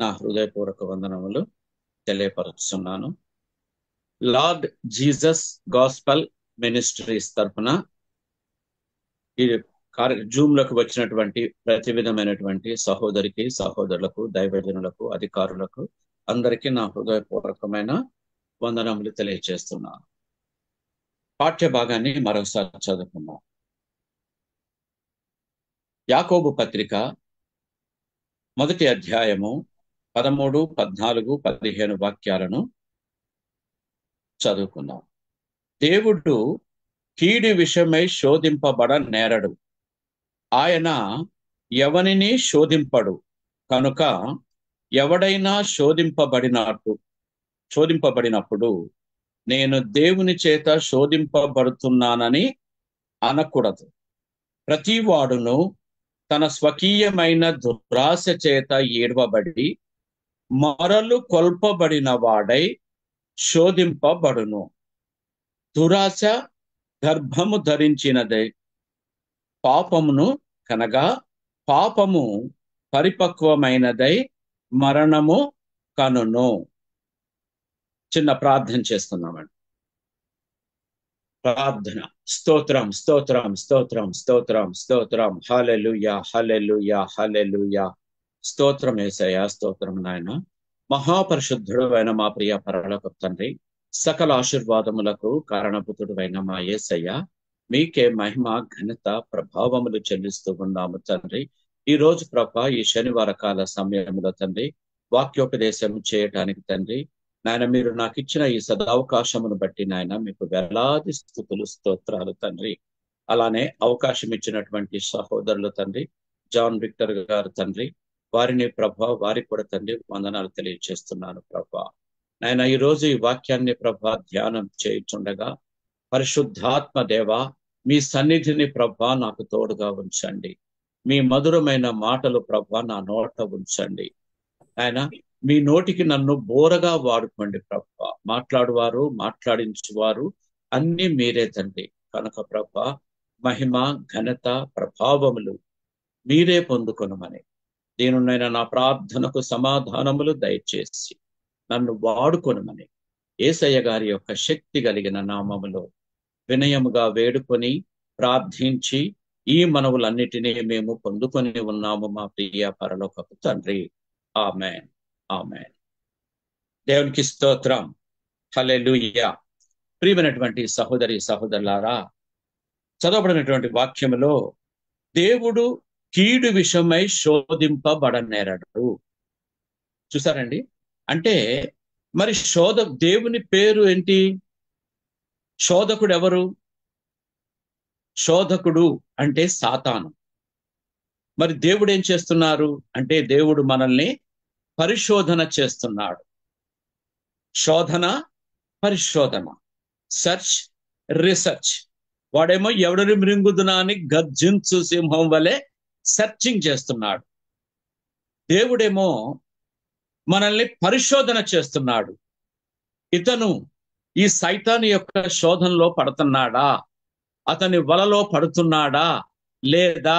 నా హృదయపూర్వక వందనములు తెలియపరుస్తున్నాను. లార్డ్ జీసస్ గాస్పల్ మినిస్ట్రీస్ తరఫున ఈ జూమ్ లోకి వచ్చినటువంటి ప్రతి విధమైనటువంటి సహోదరికి, సహోదరులకు, దైవజనులకు, అధికారులకు అందరికీ నా హృదయపూర్వకమైన వందనములు తెలియజేస్తున్నాను. పాఠ్య భాగాన్ని మరోసారి చదువుకున్నాం. యాకోబు పత్రిక 1వ అధ్యాయము 13, 14, 15 వాక్యాలను చదువుకున్నాం. దేవుడు కీడి విషయమై శోధింపబడ నేరడు, ఆయన ఎవనిని శోధింపడు. కనుక ఎవడైనా శోధింపబడినప్పుడు నేను దేవుని చేత శోధింపబడుతున్నానని అనకూడదు. ప్రతి వాడును తన స్వకీయమైన దురాశ చేత ఏడ్వబడి మరలు కొల్పబడిన వాడై శోధింపబడును. దురాశ గర్భము ధరించినదే పాపమును కనగా, పాపము పరిపక్వమైనదై మరణము కనును. చిన్న ప్రార్థన చేస్తున్నామండి. ప్రార్థన. స్తోత్రం, స్తోత్రం, స్తోత్రం, స్తోత్రం, స్తోత్రం. హల్లెలూయా, హల్లెలూయా, హల్లెలూయా. స్తోత్రం యేసయ్యా, స్తోత్రం నాయన. మహాపరిశుద్ధుడు అయిన మా ప్రియ పరలోకపు తండ్రి, సకల ఆశీర్వాదములకు కారణభూతుడు అయిన మా యేసయ్య, మీకే మహిమ, ఘనత, ప్రభావములు చెల్లిస్తూ ఉన్నాము తండ్రి. ఈ రోజు ప్రభా, ఈ శనివార కాల సమయంలో తండ్రి వాక్యోపదేశం చేయటానికి తండ్రి నాయన మీరు నాకు ఇచ్చిన ఈ సదావకాశమును బట్టి నాయన మీకు వేలాది స్తుతులు, స్తోత్రాలు తండ్రి. అలానే అవకాశం ఇచ్చినటువంటి సహోదరులు తండ్రి జాన్ విక్టర్ గారు తండ్రి, వారిని ప్రభా, వారికి కూడా తండ్రి వందనాలు తెలియజేస్తున్నాను ప్రభా. నాయన ఈ రోజు ఈ వాక్యాన్ని ప్రభా ధ్యానం చేయుచుండగా పరిశుద్ధాత్మ దేవ మీ సన్నిధిని ప్రభా నాకు తోడుగా ఉంచండి. మీ మధురమైన మాటలు ప్రభా నా నోట ఉంచండి. ఆయన మీ నోటికి నన్ను బోరగా వాడుకోండి ప్రభా. మాట్లాడువారు, మాట్లాడించువారు అన్ని మీరే తండ్రి. కనుక ప్రభా మహిమ, ఘనత, ప్రభావములు మీరే పొందుకొనమని దీనునైనా నా ప్రార్థనకు సమాధానములు దయచేసి నన్ను వాడుకొనమని యేసయ్య గారి యొక్క శక్తి కలిగిన నామములో వినయముగా వేడుకొని ప్రార్థించి ఈ మనవులన్నిటినీ మేము పొందుకొని ఉన్నాము మా ప్రియ పరలోకపు తండ్రి. ఆమేన్, ఆమేన్. దేవునికి స్తోత్రం. హల్లెలూయా. ప్రియమైనటువంటి సహోదరి సహోదరులారా, చదవబడినటువంటి వాక్యములో దేవుడు కీడు విషయమై శోధింపబడనేరడు. చూసారండి? అంటే మరి దేవుని పేరు ఏంటి? శోధకుడు ఎవరు? శోధకుడు అంటే సాతాను. మరి దేవుడు ఏం చేస్తున్నారు అంటే దేవుడు మనల్ని పరిశోధన చేస్తున్నాడు. శోధన, పరిశోధన, సెర్చ్, రీసెర్చ్. వాడేమో ఎవడిని మృంగుదునా అని గర్జించు సింహం వలె సెర్చింగ్ చేస్తున్నాడు. దేవుడేమో మనల్ని పరిశోధన చేస్తున్నాడు. ఇతను ఈ సైతాను యొక్క శోధనలో పడుతున్నాడా, అతని వలలో పడుతున్నాడా, లేదా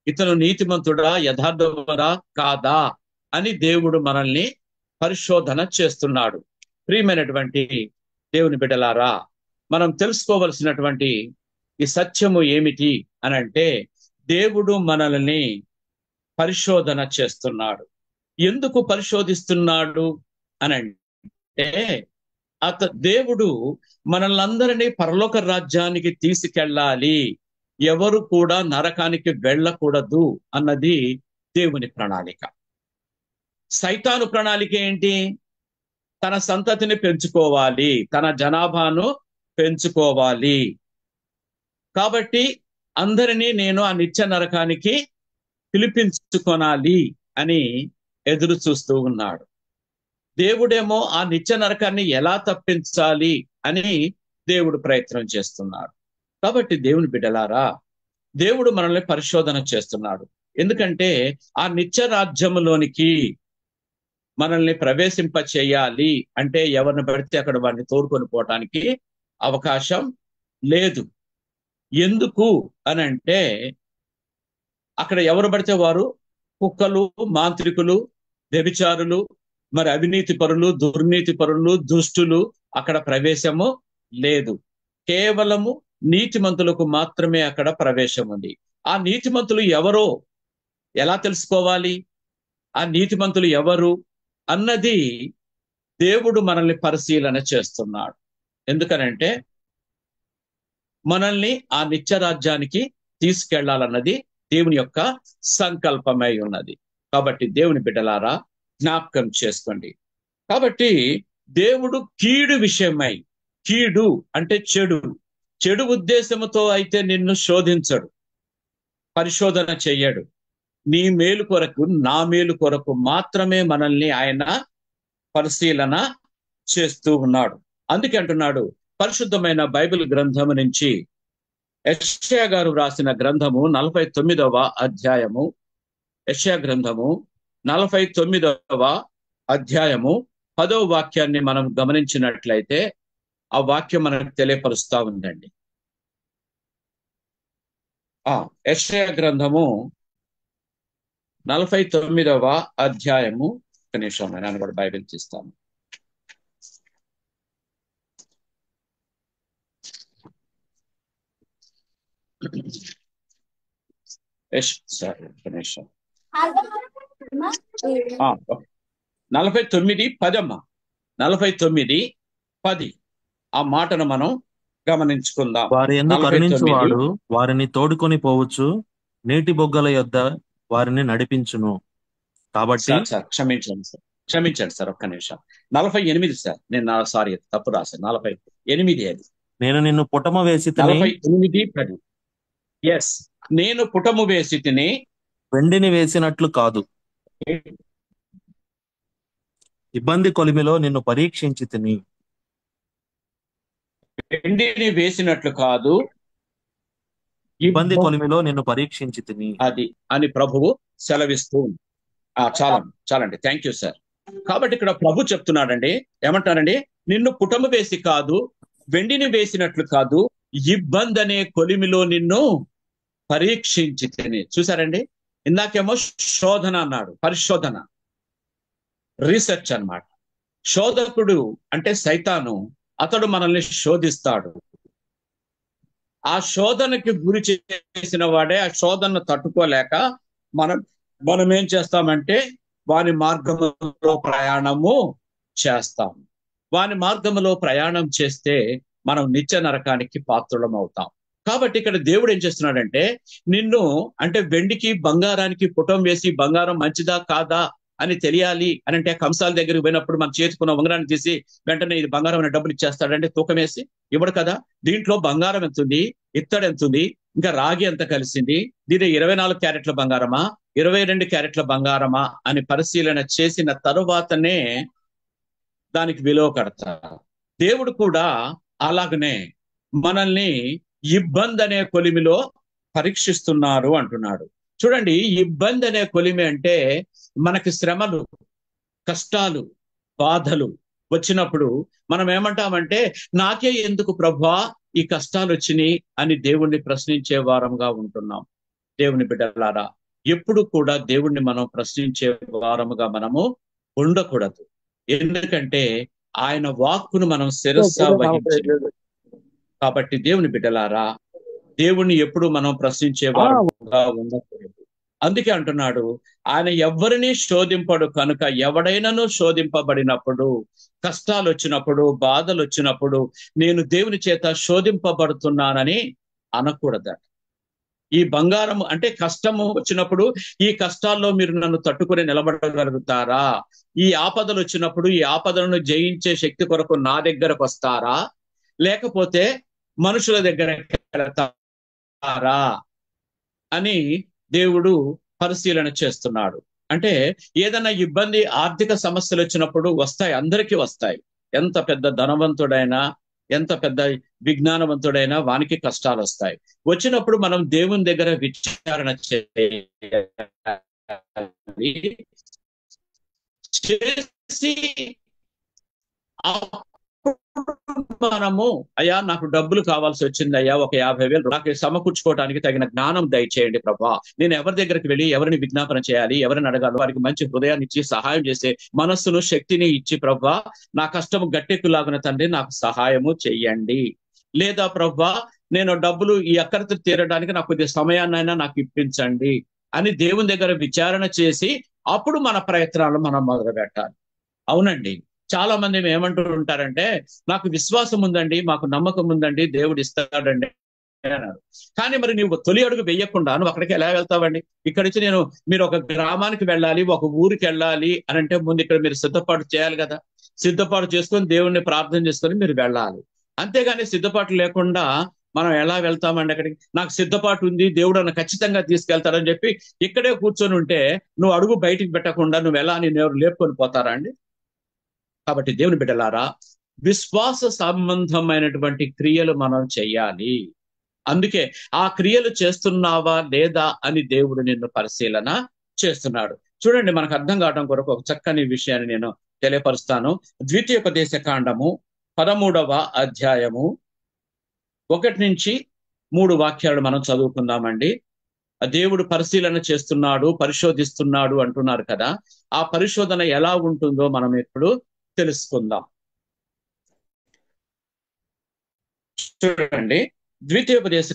ఇతను నీతిమంతుడా, యథార్థముడా కాదా అని దేవుడు మనల్ని పరిశోధన చేస్తున్నాడు. ప్రియమైనటువంటి దేవుని బిడ్డలారా, మనం తెలుసుకోవలసినటువంటి ఈ సత్యము ఏమిటి అని అంటే దేవుడు మనల్ని పరిశోధన చేస్తున్నాడు. ఎందుకు పరిశోధిస్తున్నాడు అని అంటే దేవుడు మనల్నందరినీ పరలోక రాజ్యానికి తీసుకెళ్ళాలి, ఎవరు కూడా నరకానికి వెళ్ళకూడదు అన్నది దేవుని ప్రణాళిక. సైతాను ప్రణాళిక ఏంటి? తన సంతతిని పెంచుకోవాలి, తన జనాభాను పెంచుకోవాలి. కాబట్టి అందరినీ నేను ఆ నిత్య నరకానికి పిలిపించుకొనాలి అని ఎదురు చూస్తూ ఉన్నాడు. దేవుడేమో ఆ నిత్య నరకాన్ని ఎలా తప్పించాలి అని దేవుడు ప్రయత్నం చేస్తున్నాడు. కాబట్టి దేవుని బిడ్డలారా, దేవుడు మనల్ని పరిశోధన చేస్తున్నాడు. ఎందుకంటే ఆ నిత్య రాజ్యములోనికి మనల్ని ప్రవేశింప చేయాలి అంటే ఎవరిని పడితే అక్కడ వారిని తోడుకొని పోవటానికి అవకాశం లేదు. ఎందుకు అని అంటే అక్కడ ఎవరు పడితే వారు కుక్కలు, మాంత్రికులు, వ్యభిచారులు, మరి అవినీతి పరులు, దుర్నీతి పరులు, దుష్టులు అక్కడ ప్రవేశము లేదు. కేవలము నీతిమంతులకు మాత్రమే అక్కడ ప్రవేశం ఉంది. ఆ నీతిమంతులు ఎవరో ఎలా తెలుసుకోవాలి? ఆ నీతిమంతులు ఎవరు అన్నది దేవుడు మనల్ని పరిశీలన చేస్తున్నాడు. ఎందుకనంటే మనల్ని ఆ నిత్య రాజ్యానికి తీసుకెళ్లాలన్నది దేవుని యొక్క సంకల్పమై ఉన్నది. కాబట్టి దేవుని బిడ్డలారా జ్ఞాపకం చేసుకోండి. కాబట్టి దేవుడు కీడు విషయమై, కీడు అంటే చెడు, చెడు ఉద్దేశముతో అయితే నిన్ను శోధించడు, పరిశోధన చెయ్యడు. నీ మేలు కొరకు, నా మేలు కొరకు మాత్రమే మనల్ని ఆయన పరిశీలన చేస్తూ ఉన్నాడు. అందుకే అంటున్నాడు, పరిశుద్ధమైన బైబిల్ గ్రంథము నుంచి యెషయా గారు రాసిన గ్రంథము 49వ అధ్యాయము, యెషయా గ్రంథము 49వ అధ్యాయము 10వ వాక్యాన్ని మనం గమనించినట్లయితే ఆ వాక్యం మనకు తెలియపరుస్తా ఉందండి. యెషయా గ్రంథము 49వ అధ్యాయము, ఒక నిమిషం నేను కూడా బైబిల్ తీస్తాను. సారీ, ఒక నిమిషం. 49:10 49:10 ఆ మాటను మనం గమనించుకుందాం. వారి యందు కరుణించువాడు వారిని తోడుకొని పోవచ్చు, నీటి బొగ్గల యొద్ద వారిని నడిపించును. కాబట్టి సార్ క్షమించండి సార్, ఒక్క నిమిషం. 48 సార్, నేను సారీ తప్పు రాశాను. 48 అది. నేను నిన్ను పుటమ వేసి 49:10. ఎస్, నేను పుటము వేసి తిని వెండిని వేసినట్లు కాదు, ఇబ్బంది కొలిమిలో నిన్ను పరీక్షించి తిని. వెండిని వేసినట్లు కాదు, ఇబ్బంది కొలిమిలో నిన్ను పరీక్షించి తిని అది అని ప్రభువు సెలవిస్తూ ఉంది. చాలండి, థ్యాంక్ యూ సార్. కాబట్టి ఇక్కడ ప్రభు చెప్తున్నాడండి, ఏమంటారండి? నిన్ను పుటము వేసి కాదు, వెండిని వేసినట్లు కాదు, ఇబ్బంది అనే కొలిమిలో నిన్ను పరీక్షించి తిని. చూసారండి, ఇందాకేమో శోధన అన్నాడు, పరిశోధన, రీసెర్చ్ అన్నమాట. శోధకుడు అంటే సైతాను, అతడు మనల్ని శోధిస్తాడు. ఆ శోధనకి గురి చేసిన వాడే ఆ శోధనను తట్టుకోలేక మనం ఏం చేస్తామంటే వాని మార్గములో ప్రయాణము చేస్తాం. వాని మార్గములో ప్రయాణం చేస్తే మనం నిత్య నరకానికి పాత్రులం అవుతాం. కాబట్టి ఇక్కడ దేవుడు ఏం చేస్తున్నాడంటే, నిన్ను అంటే వెండికి బంగారానికి పుటం వేసి బంగారం మంచిదా కాదా అని తెలియాలి అని అంటే కంసాల దగ్గరికి పోయినప్పుడు మన చేతుకున్న ఉంగరాన్ని తీసి వెంటనే ఇది బంగారం అనే డబ్బులు ఇచ్చేస్తాడంటే తూకం వేసి ఇవ్వడు కదా. దీంట్లో బంగారం ఎంతుంది, ఇత్తడి ఎంతుంది, ఇంకా రాగి ఎంత కలిసింది, దీని 24 క్యారెట్ల బంగారమా 22 క్యారెట్ల బంగారమా అని పరిశీలన చేసిన తరువాతనే దానికి విలువ కడతారు. దేవుడు కూడా అలాగనే మనల్ని ఇబ్బంది అనే కొలిమిలో పరీక్షిస్తున్నారు అంటున్నాడు. చూడండి, ఇబ్బంది అనే కొలిమి అంటే మనకి శ్రమలు, కష్టాలు, బాధలు వచ్చినప్పుడు మనం ఏమంటామంటే, నాకే ఎందుకు ప్రభువా ఈ కష్టాలు వచ్చినాయి అని దేవుణ్ణి ప్రశ్నించే వారంగా ఉంటున్నాం. దేవుని బిడ్డలారా, ఎప్పుడు కూడా దేవుణ్ణి మనం ప్రశ్నించే వారముగా మనము ఉండకూడదు. ఎందుకంటే ఆయన వాక్కును మనం శిరస్సా వహించాలి. కాబట్టి దేవుని బిడ్డలారా, దేవుణ్ణి ఎప్పుడు మనం ప్రశ్నించే వారముగా ఉండకూడదు. అందుకే అంటున్నాడు, ఆయన ఎవరిని శోధింపడు కనుక ఎవడైనాను శోధింపబడినప్పుడు, కష్టాలు వచ్చినప్పుడు, బాధలు వచ్చినప్పుడు నేను దేవుని చేత శోధింపబడుతున్నానని అనకూడదట. ఈ బంగారం అంటే కష్టము వచ్చినప్పుడు ఈ కష్టాల్లో మీరు నన్ను తట్టుకుని నిలబడగలుగుతారా? ఈ ఆపదలు వచ్చినప్పుడు ఈ ఆపదలను జయించే శక్తి కొరకు నా దగ్గరకు వస్తారా, లేకపోతే మనుషుల దగ్గరకు వెళతారా అని దేవుడు పరిశీలన చేస్తున్నాడు. అంటే ఏదైనా ఇబ్బంది, ఆర్థిక సమస్యలు వచ్చినప్పుడు వస్తాయి, అందరికీ వస్తాయి. ఎంత పెద్ద ధనవంతుడైనా, ఎంత పెద్ద విజ్ఞానవంతుడైనా వానికి కష్టాలు వస్తాయి. వచ్చినప్పుడు మనం దేవుని దగ్గర విచారణ చేసి మనము అయ్యా నాకు డబ్బులు కావాల్సి వచ్చింది అయ్యా, ఒక 50,000 నాకు సమకూర్చుకోవడానికి తగిన జ్ఞానం దయచేయండి ప్రభా, నేను ఎవరి దగ్గరికి వెళ్ళి ఎవరిని విజ్ఞాపన చేయాలి, ఎవరిని అడగాలి, వారికి మంచి హృదయాన్ని ఇచ్చి సహాయం చేసే మనస్సును శక్తిని ఇచ్చి ప్రభా నా కష్టము గట్టెక్కులాగున తండ్రి నాకు సహాయము చెయ్యండి. లేదా ప్రభా నేను డబ్బులు ఈ అక్కరత తీరడానికి నాకు కొద్ది సమయాన్నైనా నాకు ఇప్పించండి అని దేవుని దగ్గర విచారణ చేసి అప్పుడు మన ప్రయత్నాలు మనం మొదలు పెట్టాలి. అవునండి, చాలా మంది ఏమంటూ ఉంటారంటే నాకు విశ్వాసం ఉందండి, మాకు నమ్మకం ఉందండి, దేవుడు ఇస్తాడండి అన్నారు. కానీ మరి నువ్వు తొలి అడుగు వెయ్యకుండా నువ్వు అక్కడికి ఎలా వెళ్తావండి? ఇక్కడి నుంచి మీరు ఒక గ్రామానికి వెళ్ళాలి, ఒక ఊరికి వెళ్ళాలి అని అంటే ముందు ఇక్కడ మీరు సిద్ధపాటు చేయాలి కదా. సిద్ధపాటు చేసుకొని దేవుణ్ణి ప్రార్థన చేసుకొని మీరు వెళ్ళాలి. అంతేగాని సిద్ధపాటు లేకుండా మనం ఎలా వెళ్తామండి అక్కడికి? నాకు సిద్ధపాటు ఉంది, దేవుడు నన్ను ఖచ్చితంగా తీసుకెళ్తాడని చెప్పి ఇక్కడే కూర్చొని ఉంటే నువ్వు అడుగు బయటికి పెట్టకుండా నువ్వు ఎలా అని ఎవరు లేపుకొని పోతారా అండి? కాబట్టి దేవుని బిడ్డలారా, విశ్వాస సంబంధమైనటువంటి క్రియలు మనం చెయ్యాలి. అందుకే ఆ క్రియలు చేస్తున్నావా లేదా అని దేవుడు నిన్ను పరిశీలన చేస్తున్నాడు. చూడండి, మనకు అర్థం కావడం కొరకు ఒక చక్కని విషయాన్ని నేను తెలియపరుస్తాను. ద్వితీయోపదేశ కాండము 13వ అధ్యాయము 1-3 వాక్యాలు మనం చదువుకుందామండి. దేవుడు పరిశీలన చేస్తున్నాడు, పరిశోధిస్తున్నాడు అంటున్నారు కదా. ఆ పరిశోధన ఎలా ఉంటుందో మనం ఇప్పుడు తెలుసుకుందాం. చూడండి, ద్వితీయోపదేశ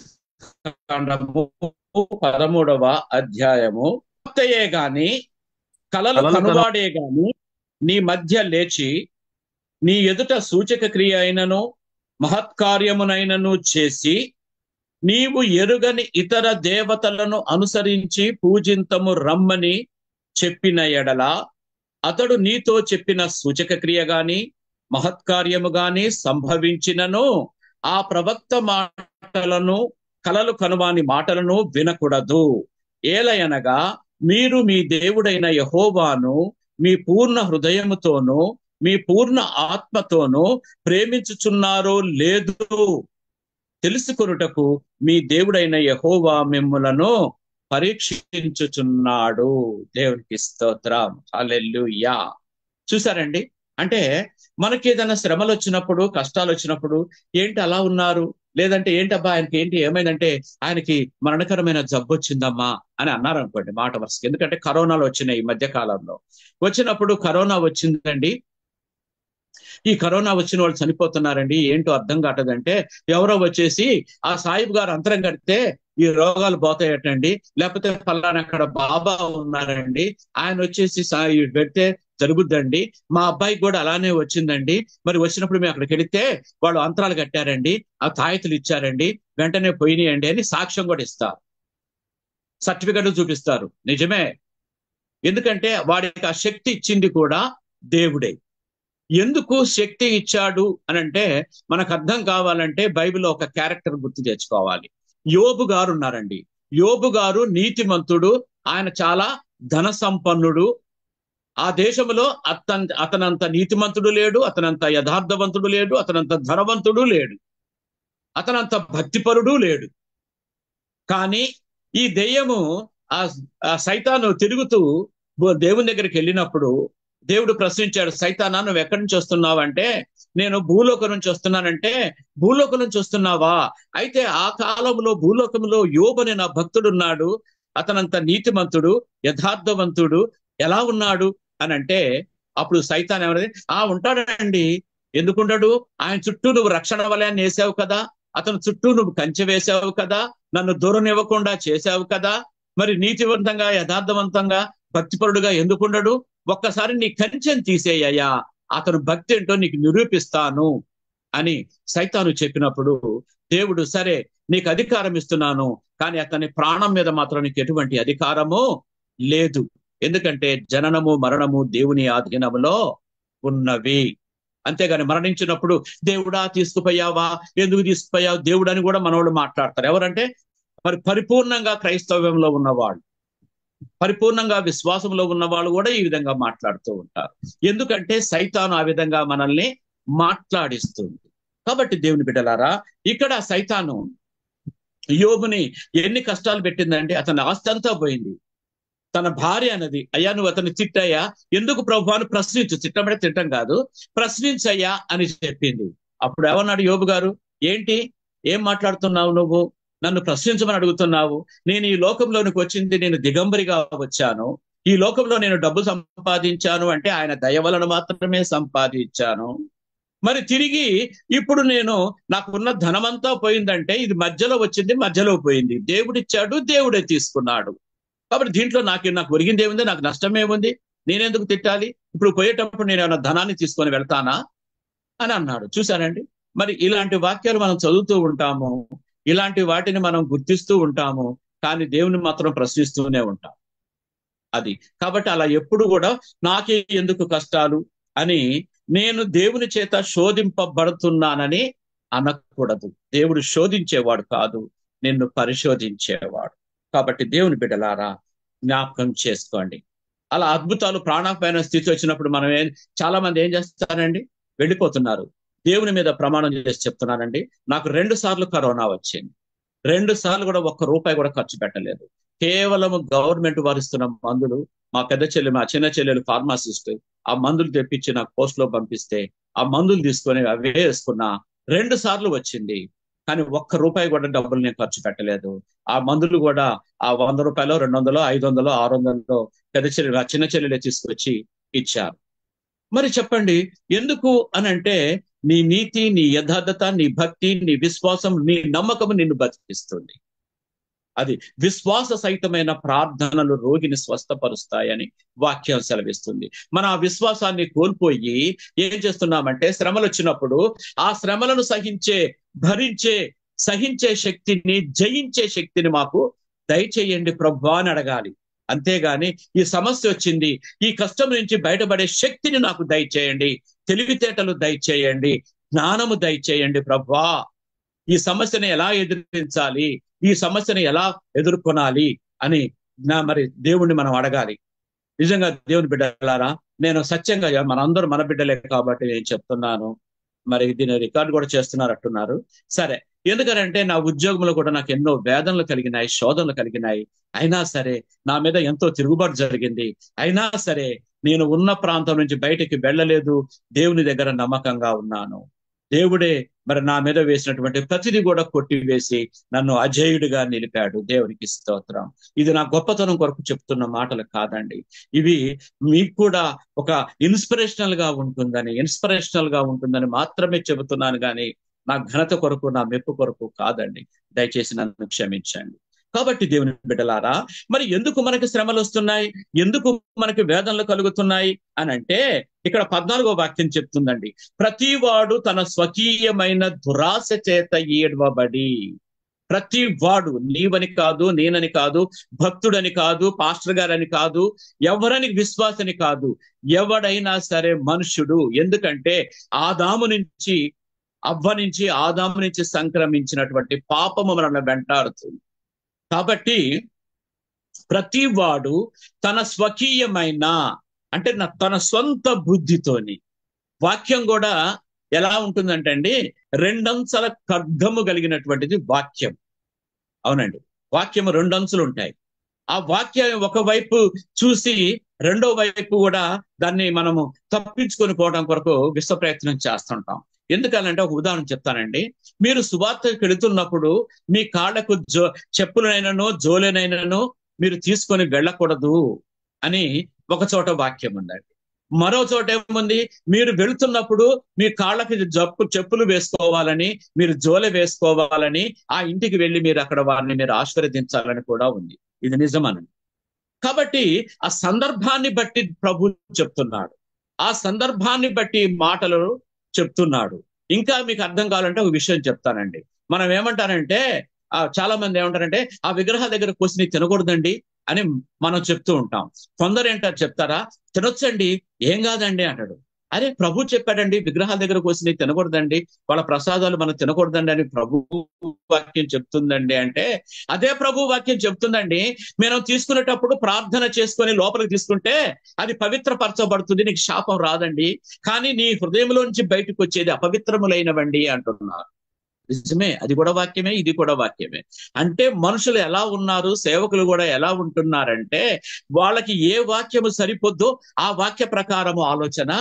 కాండము 13వ అధ్యాయము. భక్తయే గాని కలలు కనువాడే గాని నీ మధ్య లేచి నీ ఎదుట సూచక క్రియ అయినను మహత్కార్యమునైనను చేసి నీవు ఎరుగని ఇతర దేవతలను అనుసరించి పూజింతము రమ్మని చెప్పిన ఎడల అతడు నీతో చెప్పిన సూచక క్రియ గాని మహత్కార్యము గాని సంభవించినను ఆ ప్రవక్త మాటలను కలలు కనువాని మాటలను వినకూడదు. ఏలయనగా మీరు మీ దేవుడైన యెహోవాను మీ పూర్ణ హృదయముతోనూ మీ పూర్ణ ఆత్మతోనూ ప్రేమించుచున్నారో లేదు తెలుసుకొనుటకు మీ దేవుడైన యెహోవా మిమ్ములను పరీక్షించుచున్నాడు. దేవునికి స్తోత్రం, హల్లెలూయా. చూసారండి, అంటే మనకి ఏదైనా శ్రమలు వచ్చినప్పుడు, కష్టాలు వచ్చినప్పుడు ఏంటి అలా ఉన్నారు, లేదంటే ఏంటబ్బా ఆయనకి ఏంటి ఏమైందంటే ఆయనకి మరణకరమైన జబ్బు వచ్చిందమ్మా అని అన్నారు అనుకోండి మాట వరుసకి. ఎందుకంటే కరోనాలు వచ్చినాయి ఈ మధ్య కాలంలో. వచ్చినప్పుడు కరోనా వచ్చిందండి, ఈ కరోనా వచ్చిన వాళ్ళు చనిపోతున్నారండి, ఏంటో అర్థం కావట్లేదంటే ఎవరో వచ్చేసి ఆ సాయిబు గారు అంతరం కడితే ఈ రోగాలు పోతాయటండి, లేకపోతే ఫలానా అక్కడ బాబా ఉన్నారండి, ఆయన వచ్చేసి పెడితే జరుగుద్దండి, మా అబ్బాయికి కూడా అలానే వచ్చిందండి, మరి వచ్చినప్పుడు మేము అక్కడికి వెళితే వాళ్ళు అంతరాలు కట్టారండి, ఆ తాయెత్తులు ఇచ్చారండి, వెంటనే పోయినాయండి అని సాక్ష్యం కూడా ఇస్తారు, సర్టిఫికెట్లు చూపిస్తారు. నిజమే, ఎందుకంటే వాడికి ఆ శక్తి ఇచ్చింది కూడా దేవుడే. ఎందుకు శక్తి ఇచ్చాడు అని అంటే మనకు అర్థం కావాలంటే బైబిల్లో ఒక క్యారెక్టర్ గుర్తు తెచ్చుకోవాలి. యోబు గారు ఉన్నారండి. యోబు గారు నీతిమంతుడు, ఆయన చాలా ధన సంపన్నుడు. ఆ దేశంలో అతనంత నీతిమంతుడు లేడు, అతనంత యథార్థవంతుడు లేడు, అతనంత ధనవంతుడు లేడు, అతనంత భక్తిపరుడు లేడు. కానీ ఈ దెయ్యము ఆ సైతాను తిరుగుతూ దేవుని దగ్గరికి వెళ్ళినప్పుడు దేవుడు ప్రశ్నించాడు, సైతానా నువ్వు ఎక్కడి నుంచి వస్తున్నావు అంటే నేను భూలోకం నుంచి వస్తున్నానంటే, భూలోకం నుంచి వస్తున్నావా, అయితే ఆ కాలంలో భూలోకంలో యోబు అనే నా భక్తుడు ఉన్నాడు, అతనంత నీతిమంతుడు యథార్థవంతుడు, ఎలా ఉన్నాడు అని అంటే అప్పుడు సైతాన్ ఏమన్నది, ఉంటాడండి, ఎందుకుంటాడు, ఆయన చుట్టూ నువ్వు రక్షణ వలయాన్ని వేసావు కదా, అతని చుట్టూ నువ్వు కంచె వేసావు కదా, నన్ను దూరనివ్వకుండా చేసావు కదా, మరి నీతివంతంగా యథార్థవంతంగా భక్తిపరుడుగా ఎందుకుండడు, ఒక్కసారి నీ కంచెని తీసేయ్యా, అతను భక్తి ఏంటో నీకు నిరూపిస్తాను అని సైతాను చెప్పినప్పుడు దేవుడు సరే నీకు అధికారం ఇస్తున్నాను, కానీ అతని ప్రాణం మీద మాత్రం నీకు ఎటువంటి అధికారము లేదు, ఎందుకంటే జననము మరణము దేవుని ఆధీనములో ఉన్నవి. అంతేగాని మరణించినప్పుడు దేవుడా తీసుకుపోయావా, ఎందుకు తీసుకుపోయావు దేవుడు అని కూడా మనోళ్ళు మాట్లాడతారు. ఎవరంటే మరి పరిపూర్ణంగా క్రైస్తవ్యంలో ఉన్నవాళ్ళు, పరిపూర్ణంగా విశ్వాసంలో ఉన్న వాళ్ళు కూడా ఈ విధంగా మాట్లాడుతూ ఉంటారు. ఎందుకంటే సైతాను ఆ విధంగా మనల్ని మాట్లాడిస్తుంది. కాబట్టి దేవుని బిడ్డలారా, ఇక్కడ సైతాను యోబుని ఎన్ని కష్టాలు పెట్టిందంటే అతని ఆస్తి అంతా పోయింది. తన భార్య అన్నది, అయ్యా నువ్వు అతన్ని తిట్టయ్యా, ఎందుకు ప్రభువాను ప్రశ్నించు, తిట్టబడే తిట్టం కాదు, ప్రశ్నించయ్యా అని చెప్పింది. అప్పుడు ఏమన్నాడు యోబు గారు, ఏంటి ఏం మాట్లాడుతున్నావు నువ్వు, నన్ను ప్రశ్నించమని అడుగుతున్నావు, నేను ఈ లోకంలోనికి వచ్చింది నేను దిగంబరిగా వచ్చాను, ఈ లోకంలో నేను డబ్బు సంపాదించాను అంటే ఆయన దయ వలన మాత్రమే సంపాదించాను, మరి తిరిగి ఇప్పుడు నేను నాకున్న ధనమంతా పోయిందంటే ఇది మధ్యలో వచ్చింది, మధ్యలో పోయింది, దేవుడిచ్చాడు దేవుడే తీసుకున్నాడు, కాబట్టి దీంట్లో నాకు ఒరిగింది ఏముంది, నాకు నష్టమేముంది, నేనెందుకు తిట్టాలి, ఇప్పుడు పోయేటప్పుడు నేను ఏమైనా ధనాన్ని తీసుకొని వెళ్తానా అని అన్నాడు. చూసారండి, మరి ఇలాంటి వాక్యాలు మనం చదువుతూ ఉంటాము, ఇలాంటి వాటిని మనం గుర్తిస్తూ ఉంటాము, కానీ దేవుని మాత్రం ప్రశ్నిస్తూనే ఉంటాం. అది కాబట్టి అలా ఎప్పుడు కూడా నాకే ఎందుకు కష్టాలు అని నేను దేవుని చేత శోధింపబడుతున్నానని అనకూడదు. దేవుడు శోధించేవాడు కాదు, నిన్ను పరిశోధించేవాడు. కాబట్టి దేవుని బిడ్డలారా జ్ఞాపకం చేసుకోండి. అలా అద్భుతాలు ప్రాణాపాయ స్థితి వచ్చినప్పుడు చాలా మంది ఏం చేస్తారండి, వెళ్ళిపోతున్నారు. దేవుని మీద ప్రమాణం చేసి చెప్తున్నానండి, నాకు 2 సార్లు కరోనా వచ్చింది, 2 సార్లు కూడా ఒక్క రూపాయి కూడా ఖర్చు పెట్టలేదు. కేవలం గవర్నమెంట్ వారిస్తున్న మందులు, మా చిన్న చెల్లెలు ఫార్మాసిస్ట్, ఆ మందులు తెప్పించి నాకు పోస్ట్ లో పంపిస్తే ఆ మందులు తీసుకొని అవే వేసుకున్నా. 2 సార్లు వచ్చింది, కానీ ఒక్క రూపాయి కూడా డబ్బులు నేను ఖర్చు పెట్టలేదు. ఆ మందులు కూడా ఆ 100 రూపాయలు, 200, 500, 600 చిన్న చెల్లెలే తీసుకొచ్చి ఇచ్చారు. మరి చెప్పండి ఎందుకు అనంటే నీ నీతి, నీ యథార్థత, నీ భక్తి, నీ విశ్వాసం, నీ నమ్మకం నిన్ను బతికిస్తుంది. అది విశ్వాస సహితమైన ప్రార్థనలు రోగిని స్వస్థపరుస్తాయని వాక్యం సెలవిస్తుంది. మన ఆ విశ్వాసాన్ని కోల్పోయి ఏం చేస్తున్నామంటే శ్రమలు వచ్చినప్పుడు ఆ శ్రమలను సహించే శక్తిని, జయించే శక్తిని మాకు దయచేయండి ప్రభువా అని అడగాలి. అంతేగాని ఈ సమస్య వచ్చింది, ఈ కష్టం నుంచి బయటపడే శక్తిని నాకు దయచేయండి, తెలివితేటలు దయచేయండి, జ్ఞానము దయచేయండి ప్రభువా, ఈ సమస్యను ఎలా ఎదిరించాలి, ఈ సమస్యను ఎలా ఎదుర్కొనాలి అని మరి దేవుణ్ణి మనం అడగాలి. నిజంగా దేవుని బిడ్డలారా, నేను సత్యంగా మనందరూ మన బిడ్డలే కాబట్టి నేను చెప్తున్నాను. మరి దీన్ని రికార్డు కూడా చేస్తున్నారట్టున్నారు. సరే, ఎందుకంటే నా ఉద్యోగంలో కూడా నాకు ఎన్నో వేదనలు కలిగినాయి, శోధనలు కలిగినాయి. అయినా సరే నా మీద ఎంతో తిరుగుబాటు జరిగింది. అయినా సరే నేను ఉన్న ప్రాంతం నుంచి బయటికి వెళ్ళలేదు, దేవుని దగ్గర నమ్మకంగా ఉన్నాను. దేవుడే మరి నా మీద వేసినటువంటి ప్రతిదీ కూడా కొట్టివేసి నన్ను అజేయుడిగా నిలిపాడు. దేవునికి స్తోత్రం. ఇది నా గొప్పతనం కొరకు చెప్తున్న మాటలు కాదండి, ఇవి మీకు కూడా ఒక ఇన్స్పిరేషనల్ గా ఉంటుందని మాత్రమే చెబుతున్నాను, కానీ నా ఘనత కొరకు, నా మెప్పు కొరకు కాదండి. దయచేసి నన్ను క్షమించండి. కాబట్టి దేవుని బిడ్డలారా, మరి ఎందుకు మనకి శ్రమలు వస్తున్నాయి, ఎందుకు మనకి వేదనలు కలుగుతున్నాయి అని అంటే ఇక్కడ 14వ వాక్యం చెప్తుందండి, ప్రతివాడు తన స్వకీయమైన దురాశ చేత ఏడవబడి. ప్రతివాడు, నీవని కాదు, నేనని కాదు, భక్తుడని కాదు, పాస్టర్ గారని కాదు, ఎవరని విశ్వాసని కాదు, ఎవడైనా సరే మనుషుడు. ఎందుకంటే ఆదాము నుంచి సంక్రమించినటువంటి పాపము మనల్ని వెంటాడుతుంది. కాబట్టి ప్రతివాడు తన స్వకీయమైన అంటే తన సొంత బుద్ధితోని, వాక్యం కూడా ఎలా ఉంటుందంటే అండి, 2 అంచుల ఖడ్గము కలిగినటువంటిది వాక్యం. అవునండి, వాక్యము 2 అంచులు ఉంటాయి. ఆ వాక్యాన్ని ఒకవైపు చూసి రెండో వైపు కూడా దాన్ని మనము తప్పించుకొని పోవడం కొరకు విశ్వ ప్రయత్నం చేస్తుంటాం. ఎందుకనంటే ఒక ఉదాహరణ చెప్తానండి. మీరు సువార్తకు వెళుతున్నప్పుడు మీ కాళ్ళకు చెప్పులనైనాను జోలెనైనాను మీరు తీసుకొని వెళ్ళకూడదు అని ఒక చోట వాక్యం ఉందండి. మరో చోట ఏముంది, మీరు వెళుతున్నప్పుడు మీ కాళ్ళకి చెప్పులు వేసుకోవాలని, మీరు జోలె వేసుకోవాలని, ఆ ఇంటికి వెళ్ళి మీరు అక్కడ వారిని మీరు ఆశీర్వదించాలని కూడా ఉంది. ఇది నిజమనండి. కాబట్టి ఆ సందర్భాన్ని బట్టి ప్రభు చెప్తున్నాడు, ఆ సందర్భాన్ని బట్టి మాటలు చెప్తున్నాడు. ఇంకా మీకు అర్థం కావాలంటే ఒక విషయం చెప్తానండి. మనం ఏమంటారంటే చాలా మంది ఏమంటారంటే ఆ విగ్రహాల దగ్గర కోసి తినకూడదండి అని మనం చెప్తూ ఉంటాం. కొందరు ఏంటారు చెప్తారా, తినొచ్చండి ఏం కాదండి అంటాడు. అరే ప్రభు చెప్పాడండి విగ్రహాల దగ్గర కోసి తినకూడదండి, వాళ్ళ ప్రసాదాలు మనం తినకూడదండి అని ప్రభు వాక్యం చెప్తుందండి అంటే, అదే ప్రభు వాక్యం చెప్తుందండి మనం తీసుకునేటప్పుడు ప్రార్థన చేసుకొని లోపలికి తీసుకుంటే అది పవిత్రపరచబడుతుంది, నీకు శాపం రాదండి, కానీ నీ హృదయంలోంచి బయటకు వచ్చేది అపవిత్రములైనవండి అంటున్నారు. నిజమే, అది కూడా వాక్యమే, ఇది కూడా వాక్యమే. అంటే మనుషులు ఎలా ఉన్నారు, సేవకులు కూడా ఎలా ఉంటున్నారంటే వాళ్ళకి ఏ వాక్యము సరిపోద్దో ఆ వాక్య ప్రకారము ఆలోచన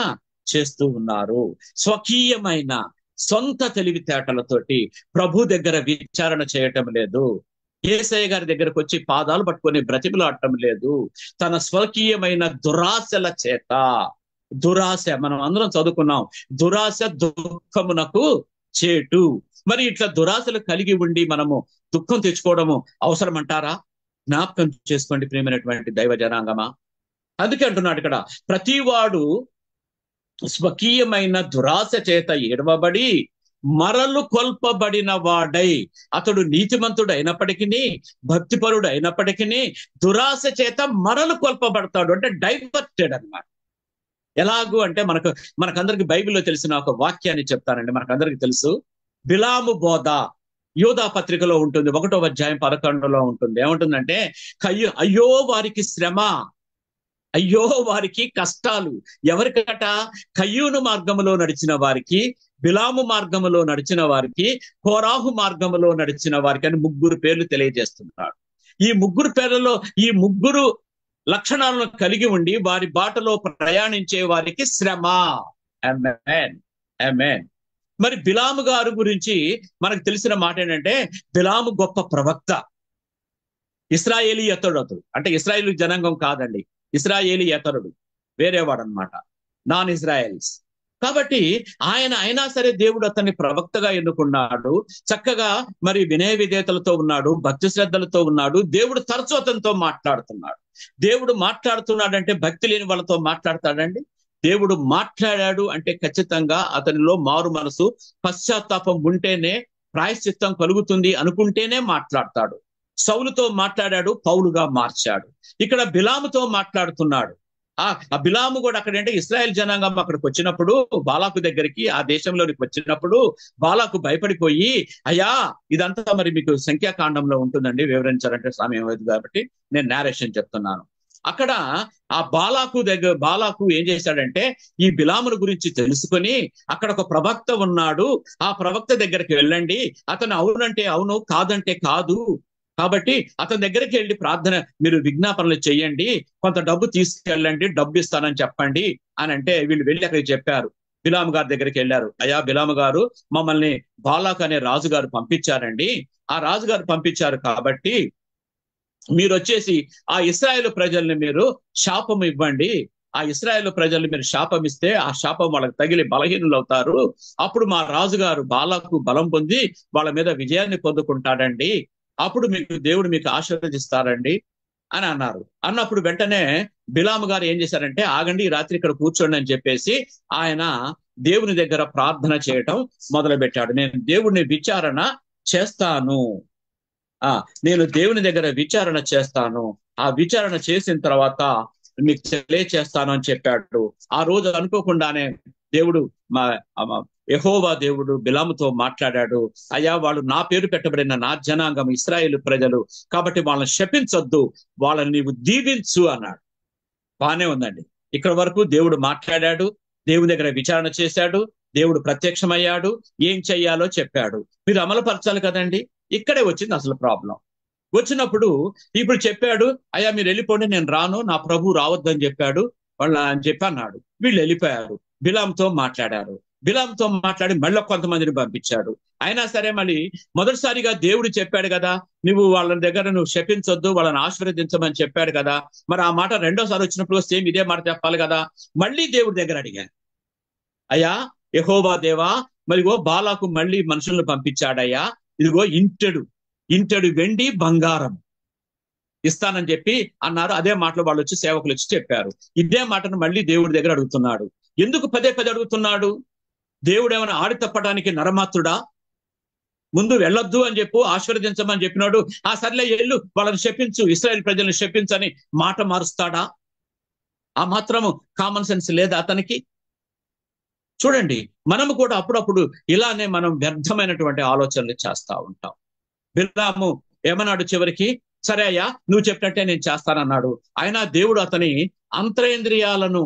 చేస్తూ ఉన్నారు. స్వకీయమైన సొంత తెలివితేటలతోటి ప్రభు దగ్గర విచారణ చేయటం లేదు. యేసయ్య గారి దగ్గరకు వచ్చి పాదాలు పట్టుకొని బ్రతిమలాడటం లేదు. తన స్వకీయమైన దురాశల చేత, దురాశ మనం అందరం చదువుకున్నాం, దురాశ దుఃఖమునకు చేటు. మరి ఇట్లా దురాశలు కలిగి ఉండి మనము దుఃఖం తెచ్చుకోవడము అవసరం అంటారా? జ్ఞాపకం చేసుకోండి ప్రియమైనటువంటి దైవ జనాంగమా. అందుకే అంటున్నాడు ఇక్కడ, ప్రతివాడు స్వకీయమైన దురాశ చేత ఏడవబడి మరలు కొల్పబడిన వాడై, అతడు నీతిమంతుడు అయినప్పటికీ, భక్తిపరుడు అయినప్పటికీ దురాశ చేత మరలు కొల్పబడతాడు. అంటే డైవర్టెడ్ అన్నమాట. ఎలాగూ అంటే మనకందరికి బైబిల్లో తెలిసిన ఒక వాక్యాన్ని చెప్తానండి. మనకందరికి తెలుసు, బిలాము బోధ యోధా పత్రికలో ఉంటుంది, 1వ అధ్యాయం 11లో ఉంటుంది. ఏముంటుందంటే, అయ్యో వారికి శ్రమ, అయ్యో వారికి కష్టాలు. ఎవరికట? కయ్యూను మార్గములో నడిచిన వారికి, బిలాము మార్గములో నడిచిన వారికి, కోరాహు మార్గములో నడిచిన వారికి అని 3 పేర్లు తెలియజేస్తున్నాడు. ఈ 3 పేర్లలో ఈ 3 లక్షణాలను కలిగి ఉండి వారి బాటలో ప్రయాణించే వారికి శ్రమ. ఆమేన్, ఆమేన్. మరి బిలాము గారు గురించి మనకు తెలిసిన మాట ఏంటంటే, బిలాము గొప్ప ప్రవక్త, ఇశ్రాయేలీయేతరుడు. అంటే ఇశ్రాయేలు జనాంగం కాదండి, ఇశ్రాయేలీయేతరుడు, వేరేవాడు అనమాట, నాన్ ఇజ్రాయెల్స్. కాబట్టి అయినా సరే దేవుడు అతన్ని ప్రవక్తగా ఎన్నుకున్నాడు. చక్కగా మరి వినయ విధేయతలతో ఉన్నాడు, భక్తి శ్రద్ధలతో ఉన్నాడు. దేవుడు తరచూ అతనితో మాట్లాడుతున్నాడు. దేవుడు మాట్లాడుతున్నాడంటే భక్తి లేని వాళ్ళతో మాట్లాడతాడండి? దేవుడు మాట్లాడాడు అంటే ఖచ్చితంగా అతనిలో మారు మనసు, పశ్చాత్తాపం ఉంటేనే, ప్రాయశ్చిత్తం కలుగుతుంది అనుకుంటేనే మాట్లాడతాడు. సౌలుతో మాట్లాడాడు, పౌలుగా మార్చాడు. ఇక్కడ బిలాముతో మాట్లాడుతున్నాడు. ఆ బిలాము కూడా అక్కడంటే ఇశ్రాయేల్ జనాంగం అక్కడికి వచ్చినప్పుడు, బాలాకు దగ్గరికి ఆ దేశంలోనికి వచ్చినప్పుడు బాలాకు భయపడిపోయి, అయ్యా ఇదంతా మరి మీకు సంఖ్యాకాండంలో ఉంటుందండి, వివరించాలంటే సమయం లేదు కాబట్టి నేను నేరేషన్ చెప్తున్నాను. అక్కడ ఆ బాలాకు ఏం చేశాడంటే, ఈ బిలామును గురించి తెలుసుకొని, అక్కడ ఒక ప్రవక్త ఉన్నాడు, ఆ ప్రవక్త దగ్గరికి వెళ్ళండి, అతను అవునంటే అవును, కాదంటే కాదు, కాబట్టి అతని దగ్గరికి వెళ్ళి ప్రార్థన, మీరు విజ్ఞాపనలు చెయ్యండి, కొంత డబ్బు తీసుకెళ్ళండి, డబ్బు ఇస్తానని చెప్పండి అని అంటే, వీళ్ళు వెళ్ళి అక్కడికి చెప్పారు. బిలాము గారి దగ్గరికి వెళ్ళారు. అయ్యా బిలాము గారు, మమ్మల్ని బాలాకు అనే రాజుగారు పంపించారండి, ఆ రాజుగారు పంపించారు కాబట్టి మీరు వచ్చేసి ఆ ఇశ్రాయేలు ప్రజల్ని మీరు శాపం ఇవ్వండి, ఆ ఇశ్రాయేలు ప్రజల్ని మీరు శాపం ఇస్తే ఆ శాపం వాళ్ళకి తగిలి బలహీనులు అవుతారు, అప్పుడు మా రాజుగారు బాలాకు బలం పొంది వాళ్ళ మీద విజయాన్ని పొందుకుంటాడండి, అప్పుడు దేవుడు మీకు ఆశీర్వదిస్తారండి అని అన్నారు. అన్నప్పుడు వెంటనే బిలాము గారు ఏం చేశారంటే, ఆగండి ఈ రాత్రి ఇక్కడ కూర్చోండి అని చెప్పేసి ఆయన దేవుని దగ్గర ప్రార్థన చేయటం మొదలు పెట్టాడు. నేను దేవుడిని విచారణ చేస్తాను, నేను దేవుని దగ్గర విచారణ చేస్తాను, ఆ విచారణ చేసిన తర్వాత మీకు తెలియచేస్తాను అని చెప్పాడు. ఆ రోజు అనుకోకుండానే దేవుడు, యెహోవా దేవుడు బిలాముతో మాట్లాడాడు. అయ్యా వాళ్ళు నా పేరు పెట్టబడిన నా జనాంగం, ఇశ్రాయేలు ప్రజలు, కాబట్టి వాళ్ళని శపించొద్దు, వాళ్ళని నీవు దీవించు అన్నాడు. బానే ఉందండి. ఇక్కడ వరకు దేవుడు మాట్లాడాడు, దేవుని దగ్గర విచారణ చేశాడు, దేవుడు ప్రత్యక్షమయ్యాడు, ఏం చెయ్యాలో చెప్పాడు. మీరు అమలుపరచాలి కదండి. ఇక్కడే వచ్చింది అసలు ప్రాబ్లం. వచ్చినప్పుడు ఇప్పుడు చెప్పాడు, అయ్యా మీరు వెళ్ళిపోండి, నేను రాను, నా ప్రభు రావద్దని చెప్పాడు అని చెప్పి అన్నాడు. వీళ్ళు వెళ్ళిపోయారు. బిలాముతో మాట్లాడారు. బిలాముతో మాట్లాడి మళ్ళీ కొంతమందిని పంపించాడు. అయినా సరే మళ్ళీ మొదటిసారిగా దేవుడు చెప్పాడు కదా, నువ్వు వాళ్ళ దగ్గర నువ్వు శపించొద్దు, వాళ్ళని ఆశీర్వదించమని చెప్పాడు కదా, మరి ఆ మాట రెండోసారి వచ్చినప్పుడు సేమ్ ఇదే మాట చెప్పాలి కదా. మళ్ళీ దేవుడి దగ్గర అడిగాను, అయ్యా యెహోవా దేవా, మరిగో బాలాకు మళ్ళీ మనుషులను పంపించాడయ్యా, ఇదిగో ఇంటెడు వెండి బంగారం ఇస్తానని చెప్పి అన్నారు. అదే మాటలు వాళ్ళు వచ్చి సేవకులు వచ్చి చెప్పారు. ఇదే మాటను మళ్ళీ దేవుడి దగ్గర అడుగుతున్నాడు. ఎందుకు పదే అడుగుతున్నాడు? దేవుడు ఏమైనా ఆడి తప్పడానికి నరమాత్రుడా? ముందు వెళ్ళొద్దు అని చెప్పు, ఆశీర్వదించమని చెప్పినాడు, ఆ సర్లే ఎల్లు, వాళ్ళని శపించు, ఇశ్రాయేల్ ప్రజలను శపించని మాట మారుస్తాడా? ఆ మాత్రము కామన్ సెన్స్ లేదా అతనికి? చూడండి, మనము కూడా అప్పుడప్పుడు ఇలానే మనం వ్యర్థమైనటువంటి ఆలోచనలు చేస్తా ఉంటాం. బిలాము ఏమన్నాడు చివరికి, సరే అయ్యా నువ్వు చెప్పినట్టే నేను చేస్తానన్నాడు. అయినా దేవుడు అతని అంతరేంద్రియాలను,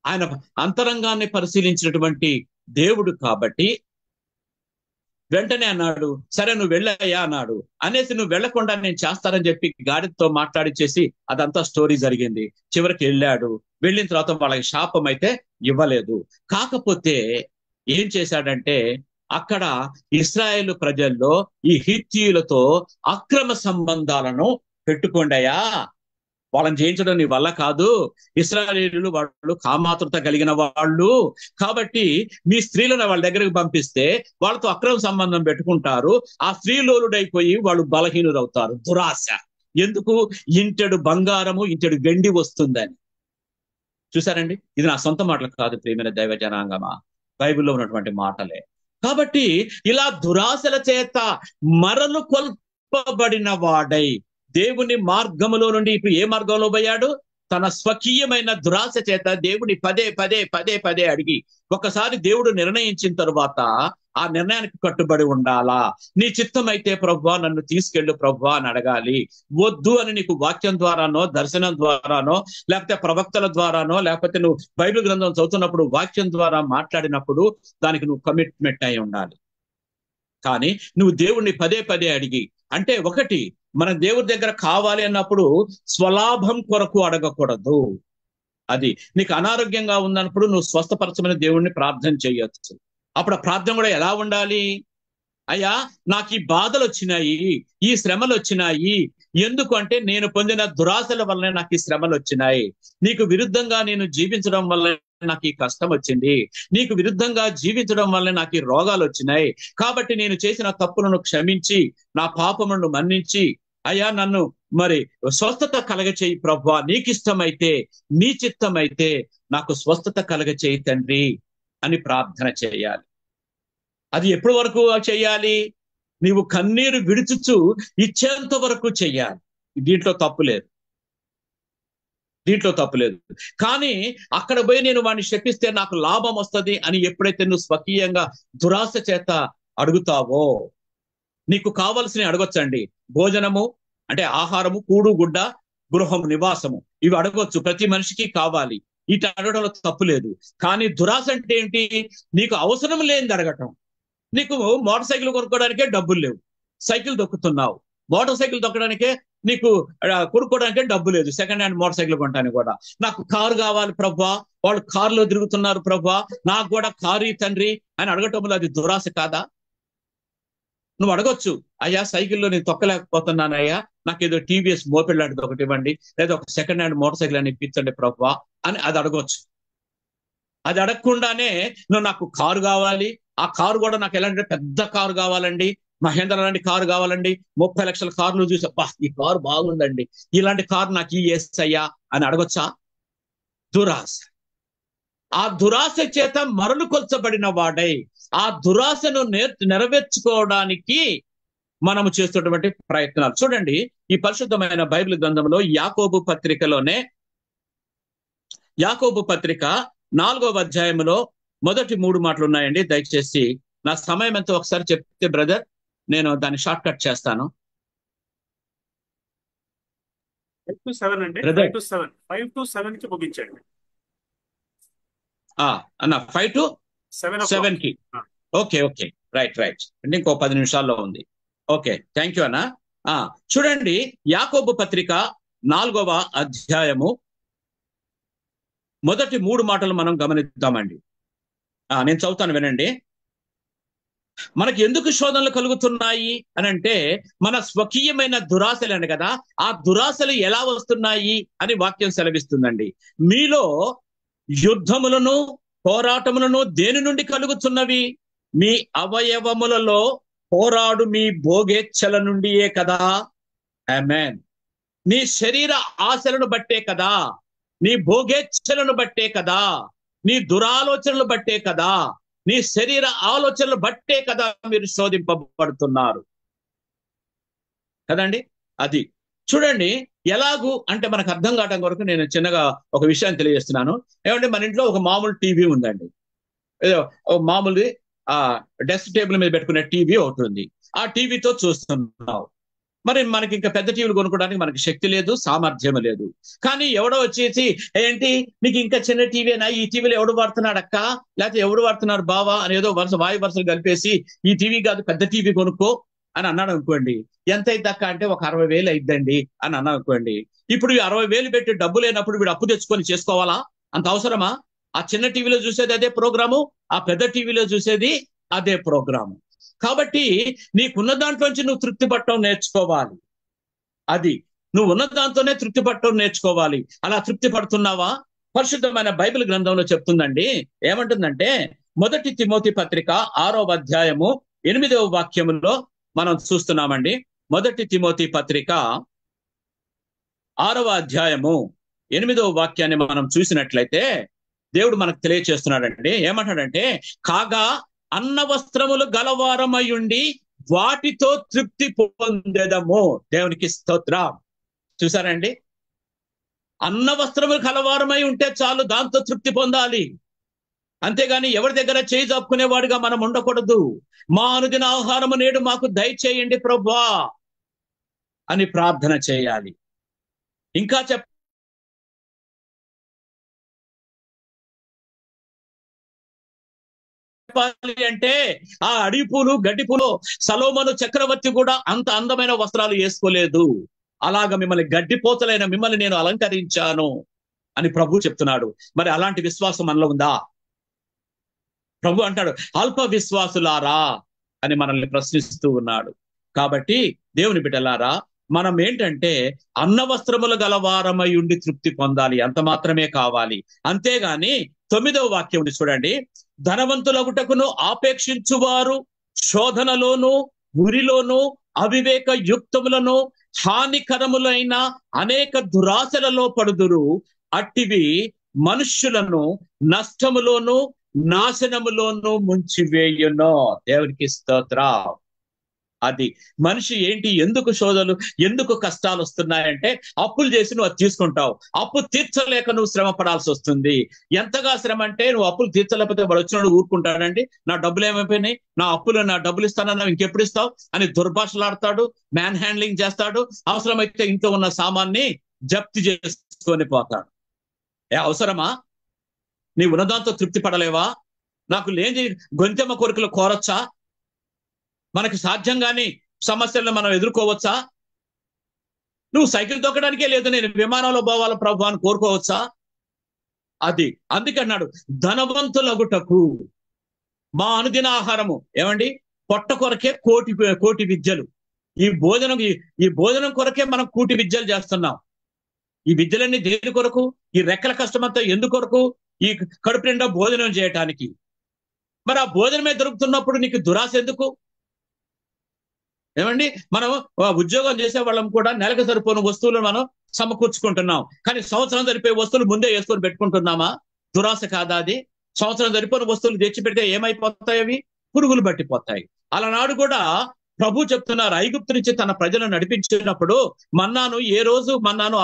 ఆయన అంతరంగాన్ని పరిశీలించినటువంటి దేవుడు కాబట్టి వెంటనే అన్నాడు, సరే నువ్వు వెళ్ళయ్యా అన్నాడు. అనేసి నువ్వు వెళ్లకుండా నేను చేస్తానని చెప్పి గాడితో మాట్లాడిచ్చేసి అదంతా స్టోరీ జరిగింది. చివరికి వెళ్ళాడు. వెళ్ళిన తర్వాత వాళ్ళకి శాపం అయితే ఇవ్వలేదు. కాకపోతే ఏం చేశాడంటే అక్కడ ఇశ్రాయేలు ప్రజల్లో ఈ హిత్తీయులతో అక్రమ సంబంధాలను పెట్టుకోండయా, వాళ్ళని జయించడం నీ వల్ల కాదు, ఇశ్రాయేలీయులు వాళ్ళు కామాతృత కలిగిన వాళ్ళు, కాబట్టి మీ స్త్రీలను వాళ్ళ దగ్గరకు పంపిస్తే వాళ్ళతో అక్రమ సంబంధం పెట్టుకుంటారు, ఆ స్త్రీలోలుడైపోయి వాళ్ళు బలహీనులవుతారు. దురాశ. ఎందుకు? ఇంటెడు బంగారము ఇంటెడు వెండి వస్తుందని. చూసారండి, ఇది నా సొంత మాటలు కాదు ప్రియమైన దైవ జనాంగమా, బైబిల్లో ఉన్నటువంటి మాటలే. కాబట్టి ఇలా దురాశల చేత మరలు కొల్పబడిన వాడై దేవుని మార్గములో నుండి ఇప్పుడు ఏ మార్గంలో పోయాడు? తన స్వకీయమైన దురాశ చేత దేవుని పదే పదే పదే పదే అడిగి, ఒకసారి దేవుడు నిర్ణయించిన తరువాత ఆ నిర్ణయానికి కట్టుబడి ఉండాలా. నీ చిత్తం అయితే ప్రభువా నన్ను తీసుకెళ్ళు ప్రభువా అని అడగాలి. వద్దు అని నీకు వాక్యం ద్వారానో దర్శనం ద్వారానో లేకపోతే ప్రవక్తల ద్వారానో లేకపోతే నువ్వు బైబిల్ గ్రంథం చదువుతున్నప్పుడు వాక్యం ద్వారా మాట్లాడినప్పుడు దానికి నువ్వు కమిట్మెంట్ అయి ఉండాలి. కానీ నువ్వు దేవుణ్ణి పదే పదే అడిగి, అంటే ఒకటి, మన దేవుడి దగ్గర కావాలి అన్నప్పుడు స్వలాభం కొరకు అడగకూడదు. అది నీకు అనారోగ్యంగా ఉన్నప్పుడు నువ్వు స్వస్థపరచమని దేవుణ్ణి ప్రార్థన చేయొచ్చు. అప్పుడు ఆ ప్రార్థన కూడా ఎలా ఉండాలి? అయ్యా నాకు ఈ బాధలు వచ్చినాయి, ఈ శ్రమలు వచ్చినాయి, ఎందుకు అంటే నేను పొందిన దురాశల వల్లనే నాకు ఈ శ్రమలు వచ్చినాయి, నీకు విరుద్ధంగా నేను జీవించడం వల్ల నాకు ఈ కష్టం వచ్చింది, నీకు విరుద్ధంగా జీవించడం వల్ల నాకు ఈ రోగాలు వచ్చినాయి, కాబట్టి నేను చేసిన తప్పులను క్షమించి నా పాపములను మన్నించి అయ్యా నన్ను మరి స్వస్థత కలగచేయి ప్రభువా, నీకు ఇష్టమైతే నీ చిత్తమైతే నాకు స్వస్థత కలగచేయి తండ్రి అని ప్రార్థన చేయాలి. అది ఎప్పటి వరకు చేయాలి? నీవు కన్నీరు విడుచుచు ఇచ్చేంత వరకు చెయ్యాలి. దీంట్లో తప్పులేదు, దీంట్లో తప్పులేదు. కానీ అక్కడ పోయి నేను వాడిని శపిస్తే నాకు లాభం వస్తుంది అని ఎప్పుడైతే నువ్వు స్వకీయంగా దురాశ చేత అడుగుతావో, నీకు కావలసినవి అడగొచ్చండి. భోజనము అంటే ఆహారము, కూడు గుడ్డ, గృహము, నివాసము, ఇవి అడగొచ్చు, ప్రతి మనిషికి కావాలి, ఇటు అడగడంలో తప్పు లేదు. కానీ దురాశ అంటే ఏంటి? నీకు అవసరం లేనిది అడగటం. నీకు మోటార్ సైకిల్ కొనుక్కోవడానికే డబ్బులు లేవు, సైకిల్ దొక్కుతున్నావు. మోటార్ సైకిల్ దొక్కడానికే నీకు కొనుక్కోవడానికే డబ్బు లేదు, సెకండ్ హ్యాండ్ మోటార్ సైకిల్ కొనడానికి కూడా. నాకు కారు కావాలి ప్రభువా, వాళ్ళు కారులో తిరుగుతున్నారు ప్రభువా, నాకు కూడా కారు తండ్రి అని అడగటంలో అది దురాశ కాదా? నువ్వు అడగొచ్చు, అయ్యా సైకిల్లో నేను తొక్కలేకపోతున్నానయ్యా, నాకు ఏదో టీవీఎస్ మోపెడ్ లాంటిది ఒకటి ఇవ్వండి, లేదా ఒక సెకండ్ హ్యాండ్ మోటార్ సైకిల్ అని ఇప్పించండి ప్రభువా అని అది అడగొచ్చు. అది అడగకుండానే నువ్వు నాకు కారు కావాలి, ఆ కారు కూడా నాకు ఎలాంటి పెద్ద కారు కావాలండి, మహేంద్ర లాంటి కారు కావాలండి, 30 లక్షల కార్లు చూసి అబ్బా ఈ కారు బాగుందండి, ఇలాంటి కారు నాకు అయ్యా అని అడగొచ్చా? దురాశ. ఆ దురాశ చేత మరలు కొల్చబడిన వాడై ఆ దురాశను నెరవేర్చుకోవడానికి మనము చేస్తున్నటువంటి ప్రయత్నాలు చూడండి. ఈ పరిశుద్ధమైన బైబిల్ గ్రంథంలో యాకోబు పత్రికలోనే, యాకోబు పత్రిక 4వ అధ్యాయంలో మొదటి 3 మాటలు ఉన్నాయండి. దయచేసి నా సమయం ఎంతో ఒకసారి చెప్తే బ్రదర్ నేను దాన్ని షార్ట్ కట్ చేస్తాను. 5 to 7 అండి. 5 to 7 కి ముగించండి అన్న. 5 to 7 కి. ఆ. ఓకే ఓకే, రైట్ రైట్, అంటే ఇంకో 10 నిమిషాల్లో ఉంది. ఓకే, థ్యాంక్ యూ అన్న. చూడండి, యాకోబు పత్రిక 4వ అధ్యాయము మొదటి 3 మాటలు మనం గమనిద్దామండి. నేను చదువుతాను, వినండి. మనకి ఎందుకు శోధనలు కలుగుతున్నాయి అని అంటే మన స్వకీయమైన దురాశలు కదా. ఆ దురాశలు ఎలా వస్తున్నాయి అని వాక్యం సెలవిస్తుందండి. మీలో యుద్ధములను పోరాటములను దేని నుండి కలుగుతున్నవి? మీ అవయవములలో పోరాడు మీ భోగేచ్ఛల నుండియే కదా. ఆమేన్. నీ శరీర ఆశలను బట్టే కదా, నీ భోగేచ్ఛలను బట్టే కదా, నీ దురాలోచనలు బట్టే కదా, నీ శరీర ఆలోచనలు బట్టే కదా మీరు శోధింపబడుతున్నారు కదండి. అది చూడండి, ఎలాగూ అంటే మనకు అర్థం కావడం కొరకు నేను చిన్నగా ఒక విషయాన్ని తెలియజేస్తున్నాను. ఏమంటే మన ఇంట్లో ఒక మామూలు టీవీ ఉందండి, ఏదో మామూలు డెస్క్ టేబుల్ మీద పెట్టుకునే టీవీ ఒకటి ఉంది. ఆ టీవీతో చూస్తున్నావు. మరి మనకి ఇంకా పెద్ద టీవీలు కొనుక్కోవడానికి మనకి శక్తి లేదు, సామర్థ్యం లేదు. కానీ ఎవడో వచ్చేసి ఏంటి నీకు ఇంకా చిన్న టీవీనా, ఈ టీవీలో ఎవడు వాడుతున్నాడు అక్క, లేకపోతే ఎవడు వాడుతున్నారు బావా అని ఏదో వాయు వరుసలు కలిపేసి ఈ టీవీ కాదు పెద్ద టీవీ కొనుక్కో అని అన్నాడు అనుకోండి. ఎంత అయితే అక్క అంటే ఒక 60,000 అయిద్దండి అని అన్నాడు అనుకోండి. ఇప్పుడు ఈ 60,000 పెట్టి డబ్బు లేనప్పుడు వీడు అప్పు తెచ్చుకొని చేసుకోవాలా? అంత అవసరమా? ఆ చిన్న టీవీలో చూసేది అదే ప్రోగ్రాము, ఆ పెద్ద టీవీలో చూసేది అదే ప్రోగ్రాము. కాబట్టి నీకున్న దాంట్లోంచి నువ్వు తృప్తి పట్టడం నేర్చుకోవాలి. అది నువ్వు ఉన్న దాంతోనే తృప్తి పట్టడం నేర్చుకోవాలి. అలా తృప్తి పడుతున్నావా? పరిశుద్ధమైన బైబిల్ గ్రంథంలో చెప్తుందండి. ఏమంటుందంటే 1 తిమోతి పత్రిక 6వ అధ్యాయము 8వ వాక్యములో మనం చూస్తున్నామండి. 1 తిమోతి పత్రిక 6వ అధ్యాయము 8వ వాక్యాన్ని మనం చూసినట్లయితే దేవుడు మనకు తెలియచేస్తున్నాడండి. ఏమంటాడంటే, కాగా అన్న వస్త్రములు గలవారమయుండి వాటితో తృప్తి పొందెదము. దేవునికి స్తోత్రం. చూసారండి, అన్న వస్త్రములు కలవారమై ఉంటే చాలు, దాంతో తృప్తి పొందాలి. అంతేగాని ఎవరి దగ్గర చేయి చాపుకునేవాడిగా మనం ఉండకూడదు. మా అనుదిన ఆహారము నేడు మాకు దయచేయండి ప్రభువా అని ప్రార్థన చేయాలి. ఇంకా చెప్పాలి అంటే ఆ అడవి పూలు గడ్డి పూలు సలోమోను చక్రవర్తి కూడా అంత అందమైన వస్త్రాలు వేసుకోలేదు. అలాగ మిమ్మల్ని గడ్డిపోతలైన మిమ్మల్ని నేను అలంకరించాను అని ప్రభు చెప్తున్నాడు. మరి అలాంటి విశ్వాసం మనలో ఉందా? ప్రభు అంటాడు, అల్ప విశ్వాసులారా అని మనల్ని ప్రశ్నిస్తూ ఉన్నాడు. కాబట్టి దేవుని బిడ్డలారా, మనం ఏంటంటే అన్న వస్త్రములు గలవారమై ఉండి తృప్తి పొందాలి. అంత మాత్రమే కావాలి. అంతేగాని 9వ వాక్యం చూడండి, ధనవంతులగుటకును ఆపేక్షించువారు శోధనలోను ఉరిలోను అవివేక యుక్తములను హానికరములైన అనేక దురాశలలో పడుదురు. అట్టివి మనుష్యులను నష్టములోను నాశనములోను ముంచివేయును. దేవునికి స్తోత్రం. అది మనిషి ఏంటి, ఎందుకు శోధనలు, ఎందుకు కష్టాలు వస్తున్నాయంటే అప్పులు చేసి నువ్వు అది తీసుకుంటావు. అప్పు తీర్చలేక నువ్వు శ్రమ పడాల్సి వస్తుంది. ఎంతగా శ్రమ అంటే, నువ్వు అప్పులు తీర్చలేకపోతే వాడు వచ్చినాడు ఊరుకుంటాడండి. నా డబ్బులు ఏమైపోయినాయి, నా డబ్బులు ఇస్తానన్నా ఇంకెప్పుడు ఇస్తావు అని దుర్భాషలాడతాడు, మ్యాన్ హ్యాండ్లింగ్ చేస్తాడు. అవసరమైతే ఇంట్లో ఉన్న సామాన్ని జప్తి చేసుకొని పోతాడు. అవసరమా? నీ ఉన్నదాంతో తృప్తి పడలేవా? నాకు లేని గొంతెమ్మ కోరికలు కోరొచ్చా? మనకి సాధ్యంగాని సమస్యలను మనం ఎదుర్కోవచ్చా? నువ్వు సైకిల్ తొక్కడానికే లేదు, నేను విమానంలో పోవాల ప్రభు అని కోరుకోవచ్చా? అది అందుకన్నాడు, ధనవంతులగుటకు మా అనుదిన ఆహారము. ఏమండి, పొట్ట కొరకే కోటి విద్యలు. ఈ భోజనం కొరకే మనం కూటి విద్యలు చేస్తున్నాం. ఈ విద్యలన్నీ దేని కొరకు? ఈ రెక్కల కష్టమంతా ఎందుకొరకు? ఈ కడుపు నిండా భోజనం చేయటానికి. మరి ఆ భోజనమే దొరుకుతున్నప్పుడు నీకు దురాశ ఎందుకు? ఏమండి, మనం ఉద్యోగం చేసే వాళ్ళం కూడా నెలకు సరిపోయిన వస్తువులు మనం సమకూర్చుకుంటున్నాం. కానీ సంవత్సరం సరిపోయే వస్తువులు ముందే వేసుకొని పెట్టుకుంటున్నామా? దురాశ కాదా అది? సంవత్సరం సరిపోయిన వస్తువులు తెచ్చి పెడితే ఏమైపోతాయి? అవి పురుగులు పట్టిపోతాయి. అలానాడు కూడా ప్రభు చెప్తున్నారు, ఐగుప్తు నుంచి తన ప్రజలను నడిపించినప్పుడు మన్నాను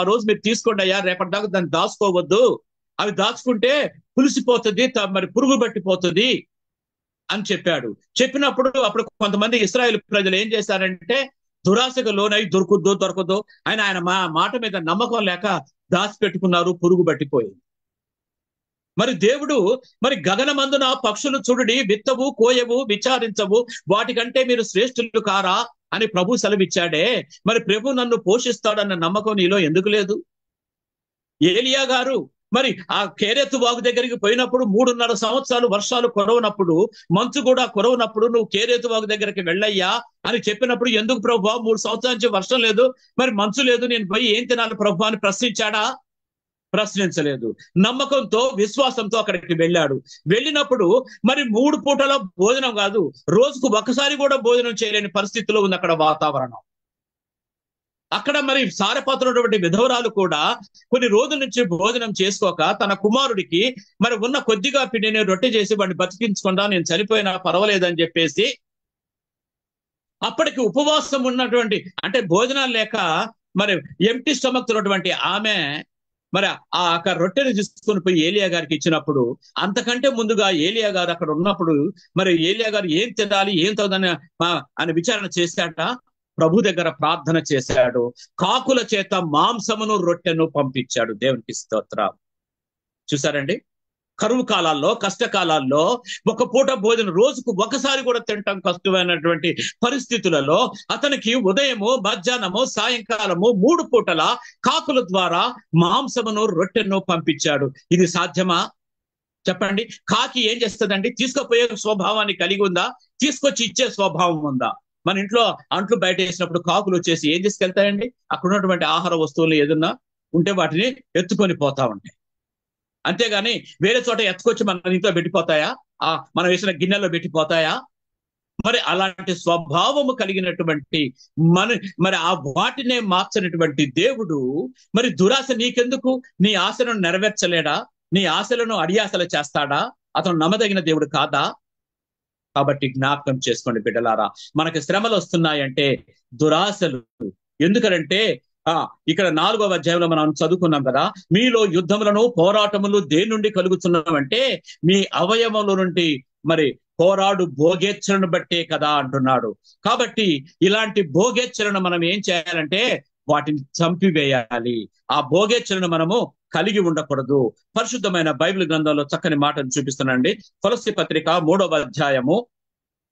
ఆ రోజు మీరు తీసుకోండి అయ్యా, రేపటి దాకా దాన్ని దాచుకోవద్దు. అవి దాచుకుంటే పులిసిపోతుంది, మరి పురుగు పట్టిపోతుంది అని చెప్పాడు. చెప్పినప్పుడు అప్పుడు కొంతమంది ఇశ్రాయేలు ప్రజలు ఏం చేశారంటే, దురాశకు లోనై దొరకదు ఆయన మాట మీద నమ్మకం లేక దాచిపెట్టుకున్నారు, పురుగు పట్టిపోయింది. మరి దేవుడు, మరి గగనమందున పక్షులు చూడుడి, విత్తవు కోయవు విచారించవు, వాటికంటే మీరు శ్రేష్ఠులు కారా అని ప్రభు సెలవిచ్చాడే. మరి ప్రభు నన్ను పోషిస్తాడన్న నమ్మకం నీలో ఎందుకు లేదు? ఏలియా గారు మరి ఆ కేరేతు వాగు దగ్గరికి పోయినప్పుడు 3.5 సంవత్సరాలు వర్షాలు కురవనప్పుడు, మంచు కూడా కురవనప్పుడు నువ్వు కేరేతు వాగు దగ్గరికి వెళ్ళయ్యా అని చెప్పినప్పుడు, ఎందుకు ప్రభు 3 సంవత్సరాల నుంచి వర్షం లేదు, మరి మంచు లేదు, నేను పోయి ఏం తినాలి ప్రభు అని ప్రశ్నించాడా? ప్రశ్నించలేదు. నమ్మకంతో విశ్వాసంతో అక్కడికి వెళ్ళాడు. వెళ్ళినప్పుడు మరి 3 పూటల భోజనం కాదు, రోజుకు ఒకసారి కూడా భోజనం చేయలేని పరిస్థితిలో ఉంది అక్కడ వాతావరణం. అక్కడ మరి సారపాత్రున్నటువంటి విధవరాలు కూడా కొన్ని రోజుల నుంచి భోజనం చేసుకోక తన కుమారుడికి మరి ఉన్న కొద్దిగా పిండిని రొట్టె చేసి వాడిని బతికించుకుంటా, నేను చనిపోయినా పర్వాలేదని చెప్పేసి అప్పటికి ఉపవాసం ఉన్నటువంటి, అంటే భోజనాలు లేక మరి ఎంటీ స్టమక్ ఉన్నటువంటి ఆమె మరి ఆ రొట్టెని తీసుకొని పోయి ఏలియా గారికి ఇచ్చినప్పుడు, అంతకంటే ముందుగా ఏలియా గారు అక్కడ ఉన్నప్పుడు మరి ఏలియా గారు ఏం తినాలి ఏం తగదని అని విచారణ చేశాట. ప్రభు దగ్గర ప్రార్థన చేశాడు. కాకుల చేత మాంసమును రొట్టెను పంపించాడు. దేవునికి స్తోత్రం. చూసారండి, కరువు కాలాల్లో, కష్టకాలాల్లో ఒక పూట భోజనం రోజుకు ఒకసారి కూడా తినటం కష్టమైనటువంటి పరిస్థితులలో అతనికి ఉదయము, మధ్యాహ్నము, సాయంకాలము 3 పూటల కాకుల ద్వారా మాంసమును రొట్టెను పంపించాడు. ఇది సాధ్యమా? చెప్పండి. కాకి ఏం చేస్తుందండి? తీసుకుపోయే స్వభావాన్ని కలిగి ఉందా? తీసుకొచ్చి ఇచ్చే స్వభావం ఉందా? మన ఇంట్లో అంట్లు బయట వేసినప్పుడు కాకులు వచ్చేసి ఏం తీసుకెళ్తాయండి? అక్కడ ఉన్నటువంటి ఆహార వస్తువులు ఏదన్నా ఉంటే వాటిని ఎత్తుకొని పోతా ఉంటాయి. అంతేగాని వేరే చోట ఎత్తుకొచ్చి మన ఇంట్లో పెట్టిపోతాయా? మనం వేసిన గిన్నెలో పెట్టిపోతాయా? మరి అలాంటి స్వభావము కలిగినటువంటి మరి ఆ వాటినే మార్చినటువంటి దేవుడు మరి దురాశ నీకెందుకు? నీ ఆశలను నెరవేర్చలేడా? నీ ఆశలను అడియాసలు చేస్తాడా? అతను నమ్మదగిన దేవుడు కాదా? కాబట్టి జ్ఞాపకం చేసుకోండి బిడ్డలారా, మనకి శ్రమలు వస్తున్నాయంటే దురాశలు. ఎందుకంటే ఇక్కడ 4వ అధ్యాయంలో మనం చదువుకున్నాం కదా, మీలో యుద్ధములను పోరాటములు దేని నుండి కలుగుతున్నామంటే మీ అవయవముల నుండి మరి పోరాడు భోగేచ్ఛలను బట్టే కదా అంటున్నాడు. కాబట్టి ఇలాంటి భోగేచ్ఛలను మనం ఏం చేయాలంటే వాటిని చంపివేయాలి. ఆ భోగేచ్ఛలను మనము కలిగి ఉండకూడదు. పరిశుద్ధమైన బైబిల్ గ్రంథంలో చక్కని మాటను చూపిస్తున్నానండి. కొలస్సీ పత్రిక 3వ అధ్యాయము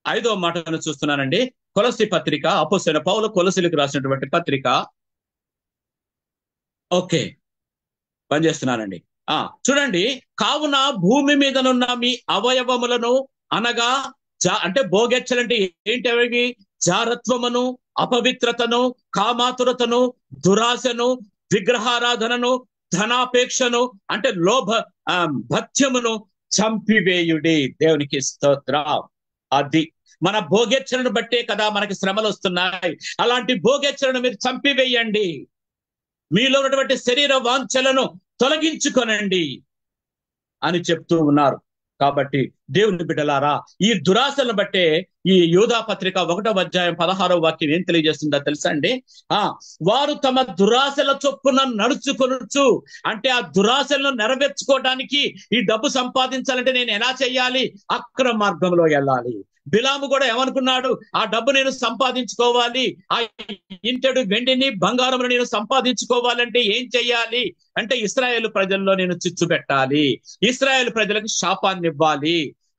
5వ మాటను చూస్తున్నానండి. కొలస్సీ పత్రిక అపోస్తలుడైన పౌలు కొలస్సీలకు రాసినటువంటి పత్రిక. ఓకే, పని చేస్తున్నానండి. చూడండి, కావున భూమి మీదనున్న మీ అవయవములను అనగా అంటే భోగేచ్ఛలంటే ఏంటి? అవి జారత్వమును, అపవిత్రతను, కామాతురతను, దురాశను, విగ్రహారాధనను, ధనాపేక్షను అంటే భత్యమును చంపివేయుడి. దేవునికి స్తోత్రం. అది మన భోగేచ్ఛలను బట్టే కదా మనకి శ్రమలు వస్తున్నాయి. అలాంటి భోగేచ్ఛలను మీరు చంపివేయండి. మీలో ఉన్నటువంటి శరీర వాంఛలను తొలగించుకొనండి అని చెప్తూ ఉన్నారు. కాబట్టి దేవుని బిడ్డలారా, ఈ దురాశలను బట్టే ఈ యూదా పత్రిక 1వ అధ్యాయం 16వ వాక్యం ఏం తెలియజేస్తుందో తెలుసా అండి? వారు తమ దురాశల చొప్పున నడుచుకొనుచు, అంటే ఆ దురాశలను నెరవేర్చుకోవడానికి ఈ డబ్బు సంపాదించాలంటే నేను ఎలా చెయ్యాలి? అక్రమ మార్గంలో వెళ్ళాలి. బిలాము కూడా ఏమనుకున్నాడు? ఆ డబ్బు నేను సంపాదించుకోవాలి, ఆ ఇంటెడు వెండిని బంగారమును నేను సంపాదించుకోవాలంటే ఏం చెయ్యాలి అంటే ఇశ్రాయేలు ప్రజల్లో నేను చిచ్చు పెట్టాలి, ఇశ్రాయేలు ప్రజలకు శాపాన్ని ఇవ్వాలి.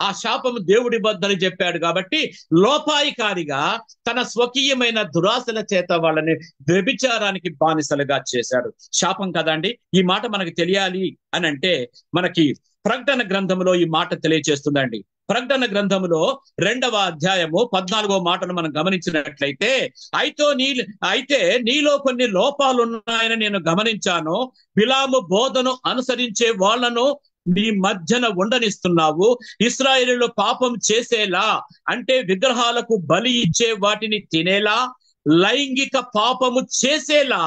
ఆ శాపము దేవుడి వద్దని చెప్పాడు. కాబట్టి లోపాయికారిగా తన స్వకీయమైన దురాశల చేత వాళ్ళని వ్యభిచారానికి బానిసలుగా చేశాడు. శాపం కదండి. ఈ మాట మనకు తెలియాలి అని అంటే మనకి ప్రకటన గ్రంథంలో ఈ మాట తెలియజేస్తుందండి. ప్రకటన గ్రంథములో 2వ అధ్యాయము 14వ మాటను మనం గమనించినట్లయితే, అయితే నీలో కొన్ని లోపాలు ఉన్నాయని నేను గమనించాను. బిలాము బోధను అనుసరించే వాళ్లను నీ మధ్యన ఉండనిస్తున్నావు. ఇశ్రాయేలులో పాపం చేసేలా అంటే విగ్రహాలకు బలి ఇచ్చే వాటిని తినేలా, లైంగిక పాపము చేసేలా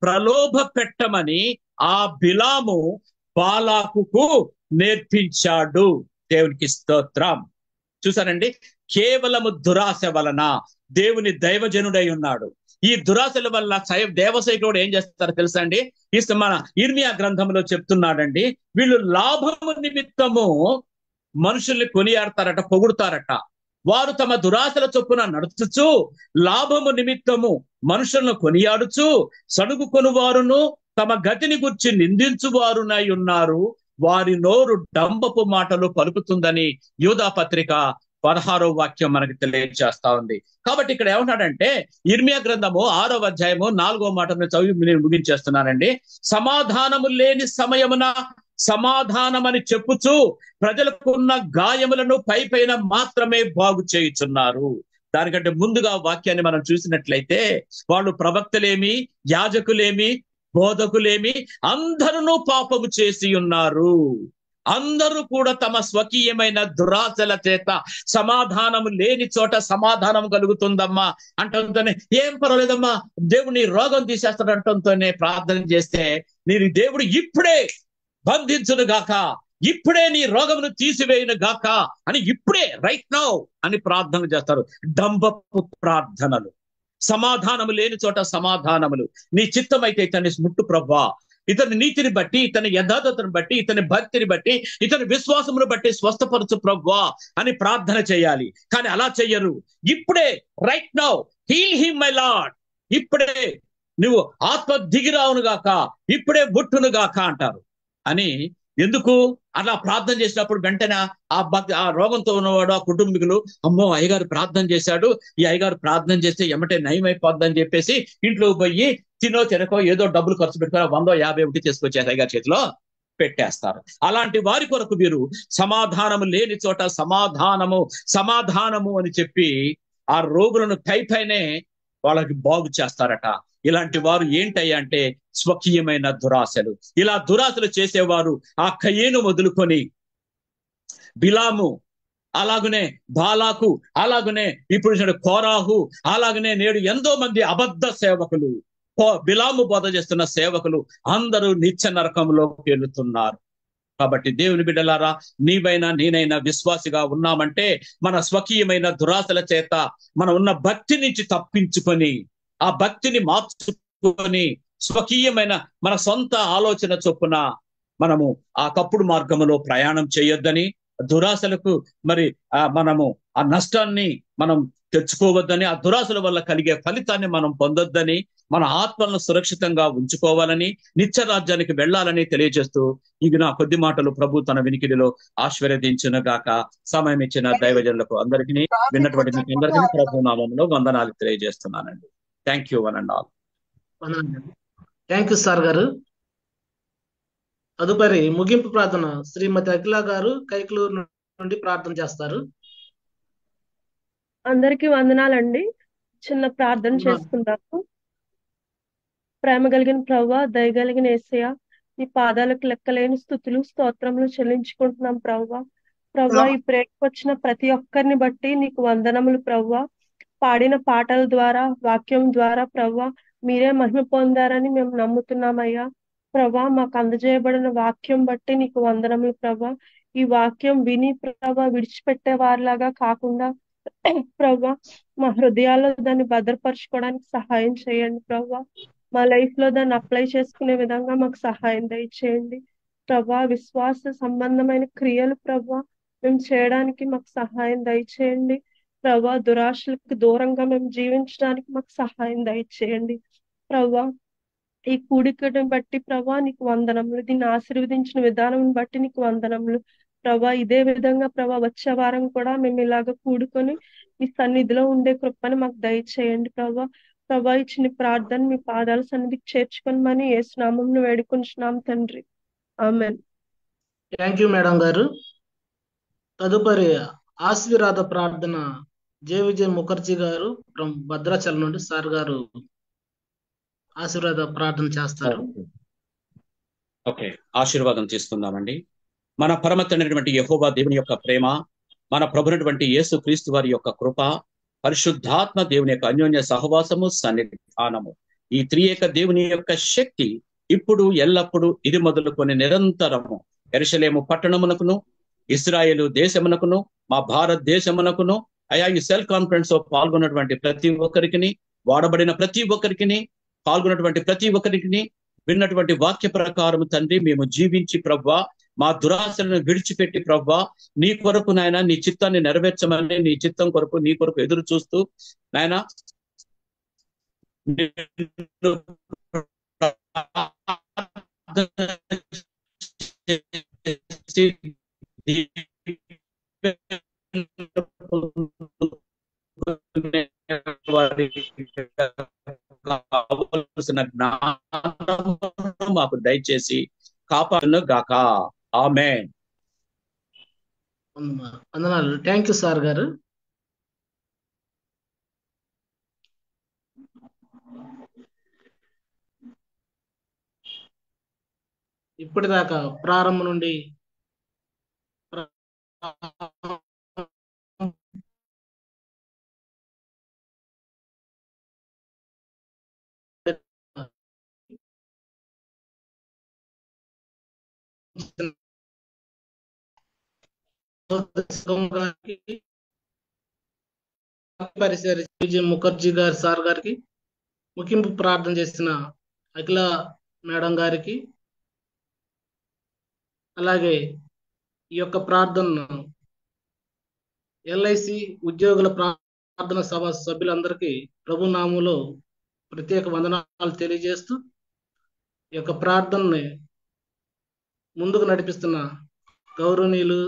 ప్రలోభ పెట్టమని ఆ బిలాము బాలాకుకు నేర్పించాడు. దేవునికి స్తోత్రం. చూసారండి, కేవలము దురాశ వలన దేవుని దైవజనుడై ఉన్నాడు. ఈ దురాశల వల్ల దేవసైకుడు ఏం చేస్తారో తెలుసా అండి? మన ఇర్మియా గ్రంథంలో చెప్తున్నాడండి, వీళ్ళు లాభము నిమిత్తము మనుషుల్ని కొనియాడతారట, పొగుడుతారట. వారు తమ దురాశల చొప్పున నడుచుచు లాభము నిమిత్తము మనుషులను కొనియాడుచు సణుగుకొని వారును తమ గతిని గుర్చి నిందించువారునై ఉన్నారు. వారి నోరు డంబపు మాటలు పలుకుతుందని యూదా పత్రిక 16వ వాక్యం మనకి తెలియజేస్తా ఉంది. కాబట్టి ఇక్కడ ఏమంటాడంటే, ఇర్మియా గ్రంథము 6వ అధ్యాయము 4వ మాటను చదివి నేను ముగించేస్తున్నానండి. సమాధానము లేని సమయమున సమాధానమని చెప్పుచు ప్రజలకున్న గాయములను పైపైన మాత్రమే బాగు చేయుచున్నారు. దానికంటే ముందుగా వాక్యాన్ని మనం చూసినట్లయితే, వాళ్ళు ప్రవక్తలేమి, యాజకులేమి, బోధకులేమి అందరూ పాపము చేసి ఉన్నారు. అందరూ కూడా తమ స్వకీయమైన దురాశల చేత సమాధానము లేని చోట సమాధానం కలుగుతుందమ్మా అంటంతోనే, ఏం పర్వాలేదమ్మా దేవుని రోగం తీసేస్తాడు అంటంతోనే ప్రార్థన చేస్తే, నేను దేవుడు ఇప్పుడే బంధించును గాక, ఇప్పుడే నీ రోగమును తీసివేయును గాక అని, ఇప్పుడే రైట్ నౌ అని ప్రార్థన చేస్తారు. డంబపు ప్రార్థనలు. సమాధానము లేని చోట సమాధానములు. నీ చిత్తమైతే ఇతన్ని ముట్టు ప్రభువా, ఇతని నీతిని బట్టి, ఇతని యథార్థతను బట్టి, ఇతని భక్తిని బట్టి, ఇతని విశ్వాసమును బట్టి స్వస్థపరచు ప్రభువా అని ప్రార్థన చేయాలి. కానీ అలా చెయ్యరు. ఇప్పుడే right now heal him my lord, ఇప్పుడే నువ్వు ఆత్మ దిగిరావును గాక, ఇప్పుడే ముట్టును గాక అంటారు. అని ఎందుకు అలా ప్రార్థన చేసినప్పుడు వెంటనే ఆ రోగంతో ఉన్నవాడు, ఆ కుటుంబీకులు, అమ్మో అయ్యగారు ప్రార్థన చేశాడు, ఈ అయ్యగారు ప్రార్థన చేస్తే ఎమ్మటే నయం అయిపోద్దని చెప్పేసి ఇంట్లో పోయి తినో తినకో ఏదో డబ్బులు ఖర్చు పెట్టుకుని 100-50 ఒకటి తీసుకొచ్చారు అయ్యగారి చేతిలో. పెట్టేస్తారు. అలాంటి వారి కొరకు వీరు సమాధానము లేని చోట సమాధానము సమాధానము అని చెప్పి ఆ రోగులను పైనే వాళ్ళకి బాగు చేస్తారట. ఇలాంటి వారు ఏంటయ్యా అంటే స్వకీయమైన దురాశలు. ఇలా దురాశలు చేసేవారు ఆ కయ్యేను మొదలుకొని బిలాము, అలాగనే బాలాకు, అలాగనే ఇప్పుడు కోరాహు, అలాగనే నేడు ఎంతో మంది అబద్ధ సేవకులు, బిలాము బోధ చేస్తున్న సేవకులు అందరూ నిత్య నరకంలోకి వెళుతున్నారు. కాబట్టి దేవుని బిడ్డలారా, నీవైనా నేనైనా విశ్వాసిగా ఉన్నామంటే మన స్వకీయమైన దురాశల చేత మనం ఉన్న భక్తి నుంచి తప్పించుకొని ఆ భక్తిని మార్చుకొని స్వకీయమైన మన సొంత ఆలోచన చొప్పున మనము ఆ తప్పుడు మార్గంలో ప్రయాణం చేయొద్దని, దురాశలకు మరి మనము ఆ నష్టాన్ని మనం తెచ్చుకోవద్దని, ఆ దురాశల వల్ల కలిగే ఫలితాన్ని మనం పొందొద్దని, మన ఆత్మలను సురక్షితంగా ఉంచుకోవాలని, నిత్య రాజ్యానికి వెళ్ళాలని తెలియజేస్తూ ఇది నా కొద్ది మాటలు ప్రభు తన వినికిడిలో ఆశీర్వదించును గాక. సమయం ఇచ్చిన దైవజనులకు అందరికీ, విన్నటువంటి మీకు అందరికీ ప్రభు నామములో వందనాలు తెలియజేస్తున్నానండి. Thank you one and all. Thank you sir గారు. తదుపరి ముగింపు ప్రార్థన శ్రీమతి అఖిల గారు కైకలూరు నుండి ప్రార్థన చేస్తారు. అందరికీ వందనాలండి. చిన్న ప్రార్థన చేసుకుందాము. ప్రేమ కలిగిన ప్రభువా, దయగలిగిన యేసయ్య, నీ పాదాలకు లెక్కలేని స్తుతులు స్తోత్రములు చెల్లించుకుంటున్నాం ప్రభువా. ఈ ప్రేమకు వచ్చిన ప్రతి ఒక్కరిని బట్టి నీకు వందనములు ప్రభువా. పాడిన పాటల ద్వారా, వాక్యం ద్వారా ప్రభువా మీరే మహిమ పొందారని మేము నమ్ముతున్నామయ్యా. ప్రభా, మాకు అందజేయబడిన వాక్యం బట్టి నీకు వందనములు ప్రభా. ఈ వాక్యం విని ప్రభా విడిచిపెట్టే వారిలాగా కాకుండా ప్రభా మా హృదయాల్లో దాన్ని భద్రపరచుకోవడానికి సహాయం చేయండి ప్రభా. మా లైఫ్ లో దాన్ని అప్లై చేసుకునే విధంగా మాకు సహాయం దయచేయండి ప్రభా. విశ్వాస సంబంధమైన క్రియలు ప్రభా మేము చేయడానికి మాకు సహాయం దయచేయండి ప్రభా. దురాశలకు దూరంగా మేము జీవించడానికి మాకు సహాయం దయచేయండి ప్రభా. ఈ కూడికను బట్టి ప్రభా నీకు వందనములు, దీన్ని ఆశీర్వదించిన విధానం బట్టి నీకు వందనములు ప్రభా. ఇదే విధంగా ప్రభా వచ్చే వారం కూడా మేము ఇలాగ కూడుకొని మీ సన్నిధిలో ఉండే కృపని మాకు దయచేయండి ప్రభా. ఈ చిన్న ప్రార్థన మీ పాదాల సన్నిధికి చేర్చుకొనమని యేసు నామమున వేడుకుంటున్నాం తండ్రి. ఆమేన్. థ్యాంక్ యూ మేడం గారు. తదుపరి ఆశీర్వాద ప్రార్థన జే ముఖర్జీ గారు ఫ్రమ్ భద్రాచలం నుండి సార్ గారు ఆశీర్వాద ప్రార్థన చేస్తారు. ఓకే, ఆశీర్వాదం తీసుకుందామండి. మన పరమ తండ్రి యెహోవా దేవుని యొక్క ప్రేమ, మన ప్రభునటువంటి యేసు క్రీస్తు వారి యొక్క కృప, పరిశుద్ధాత్మ దేవుని యొక్క అన్యోన్య సహవాసము సన్నిధానము, ఈ త్రియేక దేవుని యొక్క శక్తి ఇప్పుడు ఎల్లప్పుడూ ఇది మొదలుకొని నిరంతరము యెరూషలేము పట్టణమునకును, ఇశ్రాయేలు దేశమునకును, మా భారతదేశమునకును, అయా ఈ సెల్ కాన్ఫరెన్స్ లో పాల్గొన్నటువంటి ప్రతి ఒక్కరికి, వాడబడిన ప్రతి ఒక్కరికి, పాల్గొన్నటువంటి ప్రతి ఒక్కరికి, విన్నటువంటి వాక్య ప్రకారం తండ్రి మేము జీవించి ప్రవ్వా మా దురాశలను విడిచిపెట్టి ప్రవ్వా నీ కొరకు నాయన నీ చిత్తాన్ని నెరవేర్చమని, నీ చిత్తం కొరకు నీ కొరకు ఎదురు చూస్తూ నాయన కావలసిన జ్ఞానము మాకు దయచేసి కాపాడును గాక. ఆమేన్. వందనాలు. థ్యాంక్ యూ సార్ గారు. ఇప్పటిదాకా ప్రారంభం నుండి ముఖర్జీ గారి సార్ గారికి, ముగింపు ప్రార్థన చేసిన అఖిల మేడం గారికి, అలాగే ఈ యొక్క ప్రార్థనను ఎల్ఐసి ఉద్యోగుల ప్రార్థన సభ సభ్యులందరికీ ప్రభు నామములో ప్రత్యేక వందనాలు తెలియజేస్తూ ఈ యొక్క ప్రార్థనని ముందుకు నడిపిస్తున్న గౌరవనీయులు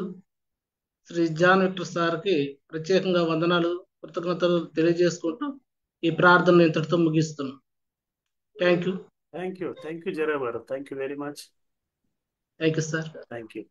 శ్రీ జాన్ విక్టర్ సార్కి ప్రత్యేకంగా వందనాలు కృతజ్ఞతలు తెలియజేసుకుంటూ ఈ ప్రార్థన ఇంతటితో ముగిస్తున్నాం. Thank you. థ్యాంక్ యూ జరా గారు. Thank you very much. Thank you sir. Thank you.